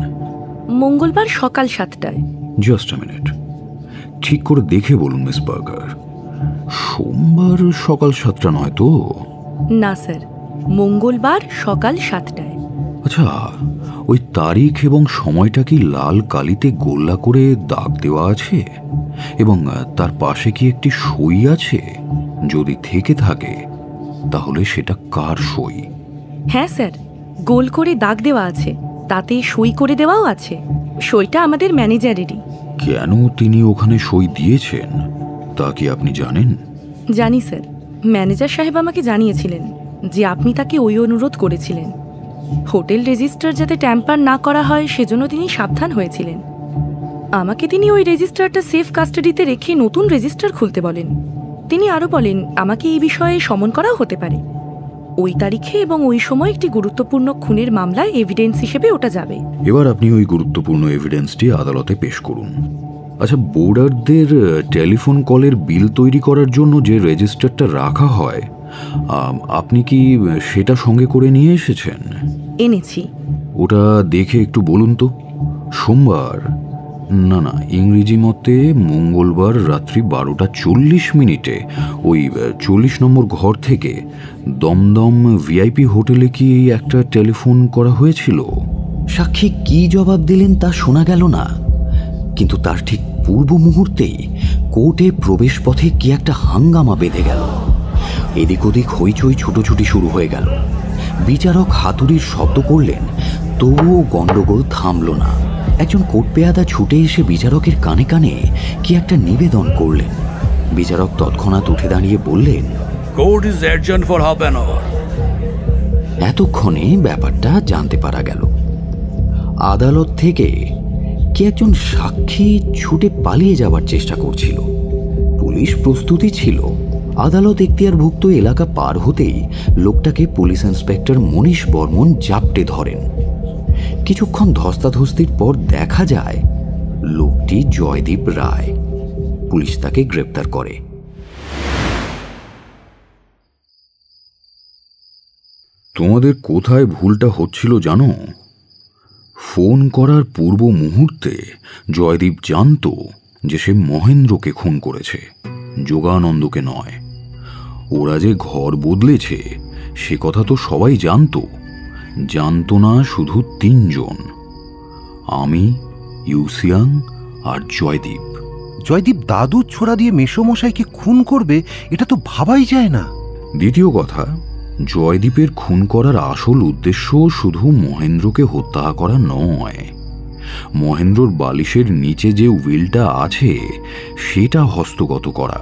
মঙ্গলবার সকাল 7টায়। জাস্ট আ মিনিট, ঠিক করে দেখে বলুন মিস পার্কার, সোমবার সকাল 7টা নয় তো? না স্যার, মঙ্গলবার সকাল 7টায়। আচ্ছা, ওই তারিখ এবং সময়টা কি লাল কালিতে গোল্লা করে দাগ দেওয়া আছে এবং তার পাশে কি একটি সই আছে? যদি থেকে থাকে তাহলে সেটা কার সই? হ্যাঁ স্যার, গোল করে দাগ দেওয়া আছে, তাতে সই করে দেওয়াও আছে। সইটা আমাদের ম্যানেজারেরই। কেন তিনি ওখানে সই দিয়েছেন তা কি আপনি জানেন? জানি স্যার, ম্যানেজার সাহেব আমাকে জানিয়েছিলেন যে আপনি তাকে ওই অনুরোধ করেছিলেন। হোটেল রেজিস্টার যাতে ট্যাম্পার না করা হয় সেজন্য তিনি সাবধান হয়েছিলেন। আমাকে তিনি ওই রেজিস্টারটা সেফ কাস্টাডিতে রেখে নতুন রেজিস্টার খুলতে বলেন। তিনি আরও বলেন আমাকে এই বিষয়ে সমন করাও হতে পারে। ওই তারিখে এবং ওই সময় একটি গুরুত্বপূর্ণ খুনের মামলায় এভিডেন্স হিসেবে ওটা যাবে। এবার আপনি ওই গুরুত্বপূর্ণ এভিডেন্সটি আদালতে পেশ করুন। আচ্ছা, বোর্ডারদের টেলিফোন কলের বিল তৈরি করার জন্য যে রেজিস্টারটা রাখা হয়, আপনি কি সেটা সঙ্গে করে নিয়ে এসেছেন? এনেছি। ওটা দেখে একটু বলুন তো। সোমবার না, ইংরেজি মতে মঙ্গলবার রাত্রি 12:40 ওই 40 নম্বর ঘর থেকে দমদম ভিআইপি হোটেলে কি একটা টেলিফোন করা হয়েছিল? সাক্ষী কি জবাব দিলেন তা শোনা গেল না, কিন্তু তার ঠিক পূর্ব মুহূর্তেই কোর্টে প্রবেশ পথে কি একটা হাঙ্গামা বেঁধে গেল। এদিক ওদিক হইচই ছুটোছুটি শুরু হয়ে গেল। বিচারক হাতুড়ির শব্দ করলেন, তবুও গণ্ডগোল থামল না। একজন কোর্ট পেয়াদা ছুটে এসে বিচারকের কানে কানে কি একটা নিবেদন করলেন। বিচারক তৎক্ষণাৎ উঠে দাঁড়িয়ে বললেন, court is adjourned for half an hour. এতক্ষণে ব্যাপারটা জানতে পারা গেল। আদালত থেকে কি একজন সাক্ষী ছুটে পালিয়ে যাওয়ার চেষ্টা করছিল। পুলিশ প্রস্তুতি ছিল। আদালত এখতিয়ারভুক্ত এলাকা পার হতেই লোকটাকে পুলিশ ইন্সপেক্টর মনীষ বর্মন জাপটে ধরেন। কিছুক্ষণ ধস্তাধস্তির পর দেখা যায় লোকটি জয়দীপ রায়। পুলিশ তাকে গ্রেপ্তার করে। তোমাদের কোথায় ভুলটা হচ্ছিল জানো? ফোন করার পূর্ব মুহূর্তে জয়দীপ জানত যে সে মহেন্দ্রকে খুন করেছে, যোগানন্দকে নয়। ওরা যে ঘর বদলেছে সে কথা তো সবাই জানতো না শুধু 3 জন, আমি, ইউসিয়াং আর জয়দীপ। জয়দীপ দাদুর ছোড়া দিয়ে মেসোমশাইকে খুন করবে এটা তো ভাবাই যায় না। দ্বিতীয় কথা, জয়দীপের খুন করার আসল উদ্দেশ্য শুধু মহেন্দ্রকে হত্যা করা নয়। মহেন্দ্রর বালিশের নিচে যে উইলটা আছে সেটা হস্তগত করা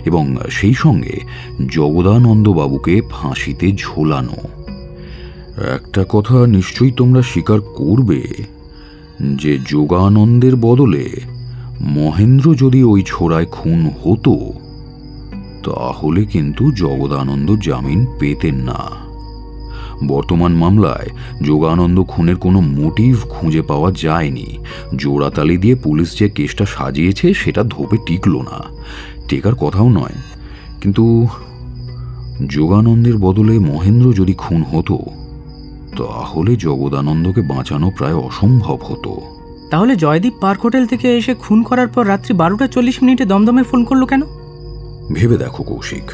এবং সেই সঙ্গে জগদানন্দবাবুকে ফাঁসিতে ঝোলানো। একটা কথা নিশ্চয়ই তোমরা স্বীকার করবে যে যোগানন্দের বদলে মহেন্দ্র যদি ওই ছোড়ায় খুন হতো তাহলে কিন্তু জগদানন্দ জামিন পেতেন না। বর্তমান মামলায় যোগানন্দ খুনের কোনো মোটিভ খুঁজে পাওয়া যায়নি। জোড়াতালি দিয়ে পুলিশ যে কেসটা সাজিয়েছে সেটা ধোপে টিকল না, টেকার কথাও নয়। কিন্তু যোগানন্দের বদলে মহেন্দ্র যদি খুন হতো তাহলে জগদানন্দকে বাঁচানো প্রায় অসম্ভব হতো। তাহলে জয়দীপ পার্ক হোটেল থেকে এসে খুন করার পর রাত্রি 12:40 দমদমে ফোন করলো কেন? ভেবে দেখো কৌশিক,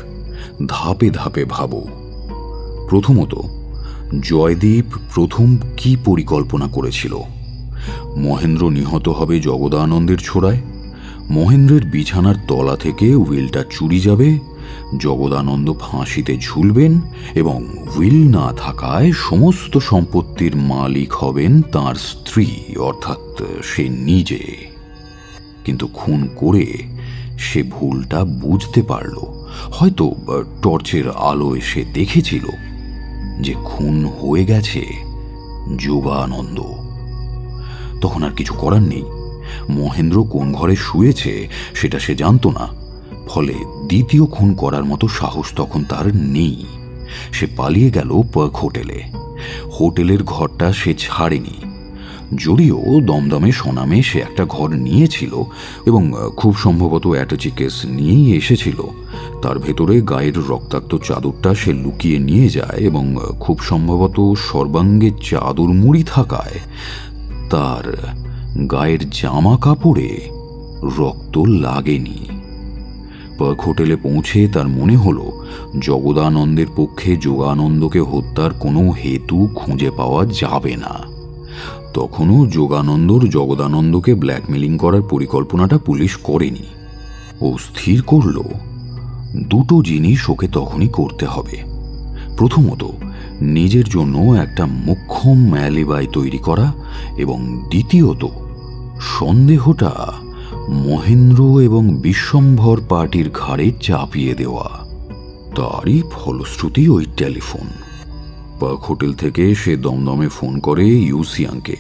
ধাপে ধাপে ভাবো। প্রথমত, জয়দীপ প্রথম কি পরিকল্পনা করেছিল? মহেন্দ্র নিহত হবে জগদানন্দের ছোড়ায়, মহেন্দ্রের বিছানার তলা থেকে উইলটা চুরি যাবে, জগদানন্দ ফাঁসিতে ঝুলবেন এবং উইল না থাকায় সমস্ত সম্পত্তির মালিক হবেন তার স্ত্রী অর্থাৎ সে নিজে। কিন্তু খুন করে সে ভুলটা বুঝতে পারল। হয়তো টর্চের আলো এসে দেখেছিল যে খুন হয়ে গেছে যোগানন্দ। তখন আর কিছু করার নেই। মহেন্দ্র কোন ঘরে শুয়েছে সেটা সে জানত না, ফলে দ্বিতীয় খুন করার মতো সাহস তখন তার নেই। সে পালিয়ে গেল পার্ক হোটেলে। হোটেলের ঘরটা সে ছাড়েনি, যদিও দমদমে সোনামে সে একটা ঘর নিয়েছিল এবং খুব সম্ভবত অ্যাটাচি কেস নিয়েই এসেছিল। তার ভেতরে গায়ের রক্তাক্ত চাদরটা সে লুকিয়ে নিয়ে যায় এবং খুব সম্ভবত সর্বাঙ্গে চাদর মুড়ি থাকায় তার গায়ের জামা কাপড়ে রক্ত লাগেনি। পার্ক হোটেলে পৌঁছে তার মনে হলো জগদানন্দের পক্ষে যোগানন্দকে হত্যার কোনো হেতু খুঁজে পাওয়া যাবে না। তখনও যোগানন্দর জগদানন্দকে ব্ল্যাকমেলিং করার পরিকল্পনাটা পুলিশ করেনি। ও স্থির করল দুটো জিনিস ওকে তখনই করতে হবে। প্রথমত, নিজের জন্য একটা মোক্ষম অ্যালিবাই তৈরি করা, এবং দ্বিতীয়ত সন্দেহটা মহেন্দ্র এবং বিশ্বম্ভর পার্টির ঘাড়ে চাপিয়ে দেওয়া। তারই ফলশ্রুতি ওই টেলিফোন। পার্ক হোটেল থেকে সে দমদমে ফোন করে ইউসিয়াংকে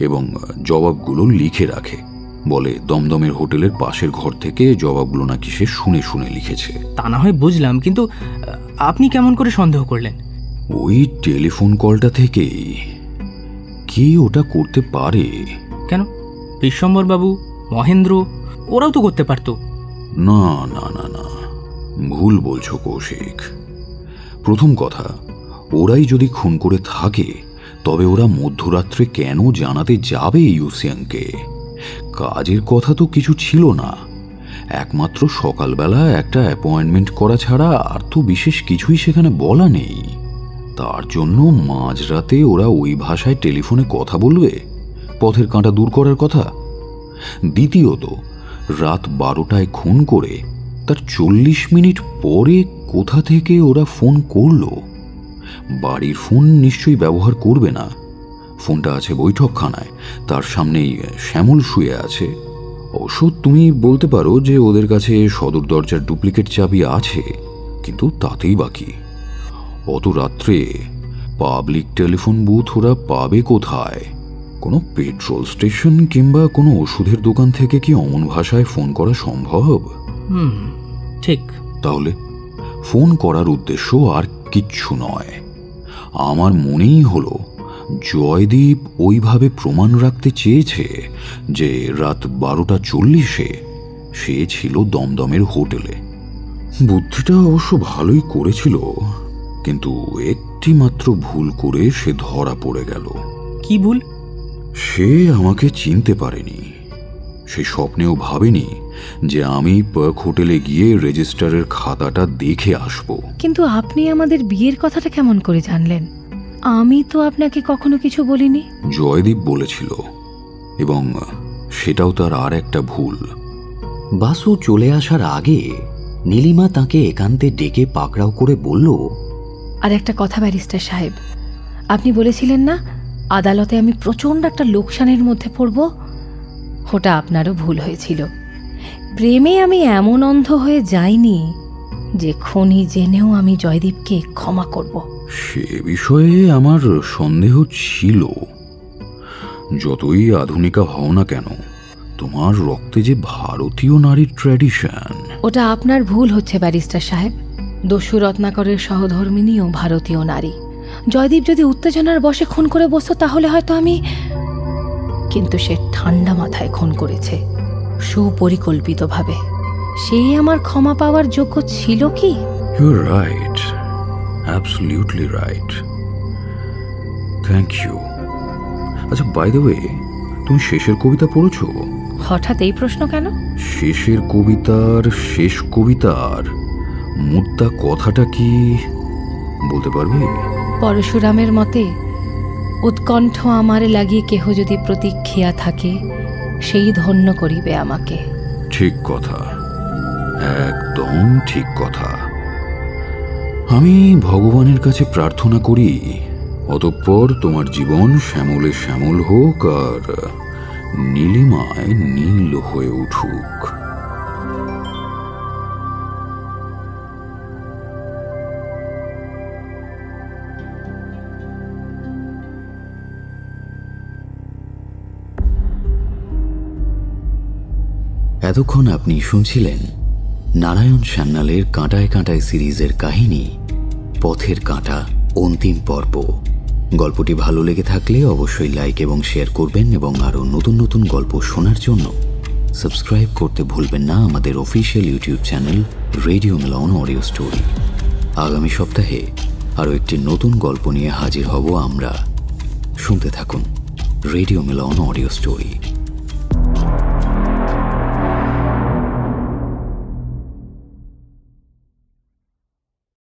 এবং জবাবগুলো লিখে রাখে। বলে দমদমের হোটেলের পাশের ঘর থেকে জবাবগুলো নাকি সে শুনে শুনে লিখেছে। তা না হয় বুঝলাম, কিন্তু আপনি কেমন করে সন্দেহ করলেন? ওই টেলিফোন কলটা থেকেই। কে ওটা করতে পারে? কেন, বিশ্বম্বর বাবু, মহেন্দ্র, ওরাও তো করতে পারতো। না না না না, ভুল বলছো কৌশিক। প্রথম কথা, ওরাই যদি খুন করে থাকে তবে ওরা মধ্যরাত্রে কেন জানাতে যাবে ইউসিয়াংকে? কাজের কথা তো কিছু ছিল না, একমাত্র সকালবেলা একটা অ্যাপয়েন্টমেন্ট করা ছাড়া আর তো বিশেষ কিছুই সেখানে বলা নেই। তার জন্য মাঝরাতে ওরা ওই ভাষায় টেলিফোনে কথা বলবে, পথের কাঁটা দূর করার কথা। দ্বিতীয়ত, রাত 12টায় খুন করে তার 40 মিনিট পরে কোথা থেকে ওরা ফোন করলো? বাড়ির ফোন নিশ্চয়ই ব্যবহার করবে না। ফোনটা আছে বৈঠকখানায়, তার সামনেই শ্যামল শুয়ে আছে। অবশ্য তুমি বলতে পারো যে ওদের কাছে সদর দরজার ডুপ্লিকেট চাবি আছে, কিন্তু তাতেই বাকি। অত রাত্রে পাবলিক টেলিফোন বুথ ওরা পাবে কোথায়? কোনো পেট্রোল স্টেশন কিংবা কোনো ওষুধের দোকান থেকে কি অমন ভাষায় ফোন করা সম্ভব? ঠিক। তাহলে ফোন করার উদ্দেশ্য আর কিচ্ছু নয়। আমার মনেই হলো জয়দীপ ওইভাবে প্রমাণ রাখতে চেয়েছে যে রাত 12:40 সে ছিল দমদমের হোটেলে। বুদ্ধিটা অবশ্য ভালোই করেছিল, কিন্তু একটি মাত্র ভুল করে সে ধরা পড়ে গেল। কি ভুল? সে আমাকে চিনতে পারেনি। সে স্বপ্নেও ভাবেনি যে আমি পার্ক হোটেলে গিয়ে রেজিস্টারের খাতাটা দেখে আসব। কিন্তু আপনি আমাদের বিয়ের কথাটা কেমন করে জানলেন? আমি তো আপনাকে কখনো কিছু বলিনি। জয়দীপ বলেছিল, এবং সেটাও তার আর একটা ভুল। বাসু চলে আসার আগে নীলিমা তাকে একান্তে ডেকে পাকড়াও করে বলল, আর একটা কথা ব্যারিস্টার সাহেব, আপনি বলেছিলেন না আদালতে আমি প্রচণ্ড একটা লোকসানের মধ্যে পড়ব? ওটা আপনারও ভুল হয়েছিল। প্রেমে আমি এমন অন্ধ হয়ে যাইনি যে খুনি জেনেও আমি জয়দীপকে ক্ষমা করব। সে বিষয়ে আমার সন্দেহ ছিল। যতই আধুনিকা হও না কেন, তোমার রক্তে যে ভারতীয় নারীর ট্র্যাডিশন। ওটা আপনার ভুল হচ্ছে ব্যারিস্টার সাহেব। দস্যু রত্নাকরের সহধর্মিণীও ভারতীয় নারী। জয়দীপ যদি উত্তেজনার বশে খুন করে বসতো তাহলে হয়তো আমি, কিন্তু সে ঠান্ডা মাথায় খুন করেছে, সুপরিকল্পিতভাবে। সে আমার ক্ষমা পাওয়ার যোগ্য ছিল কি? You're right. Absolutely right. Thank you. আচ্ছা, বাই দ্য ওয়ে, তুমি শেষের কবিতা পড়েছো? হঠাৎ এই প্রশ্ন কেন? শেষের কবিতার শেষ কবিতার মুদ্রা কথাটা কি বলতে পারবে? পরশুরামের মতে, উৎকণ্ঠ আমারে লাগিয়ে কেহ যদি প্রতীক্ষিয়া থাকে, সেই ধন্য করিবে আমাকে। ঠিক কথা, একদম ঠিক কথা। আমি ভগবানের কাছে প্রার্থনা করি অতঃপর তোমার জীবন শ্যামলে শ্যামল হোক আর নীলিমায় নীল হয়ে উঠুক। এতক্ষণ আপনি শুনছিলেন নারায়ণ সান্যালের কাঁটায় কাঁটায় সিরিজের কাহিনী পথের কাঁটা অন্তিম পর্ব। গল্পটি ভালো লেগে থাকলে অবশ্যই লাইক এবং শেয়ার করবেন, এবং আরও নতুন নতুন গল্প শোনার জন্য সাবস্ক্রাইব করতে ভুলবেন না আমাদের অফিসিয়াল ইউটিউব চ্যানেল রেডিও মিলন অডিও স্টোরি। আগামী সপ্তাহে আরও একটি নতুন গল্প নিয়ে হাজির হব আমরা। শুনতে থাকুন রেডিও মিলন অডিও স্টোরি।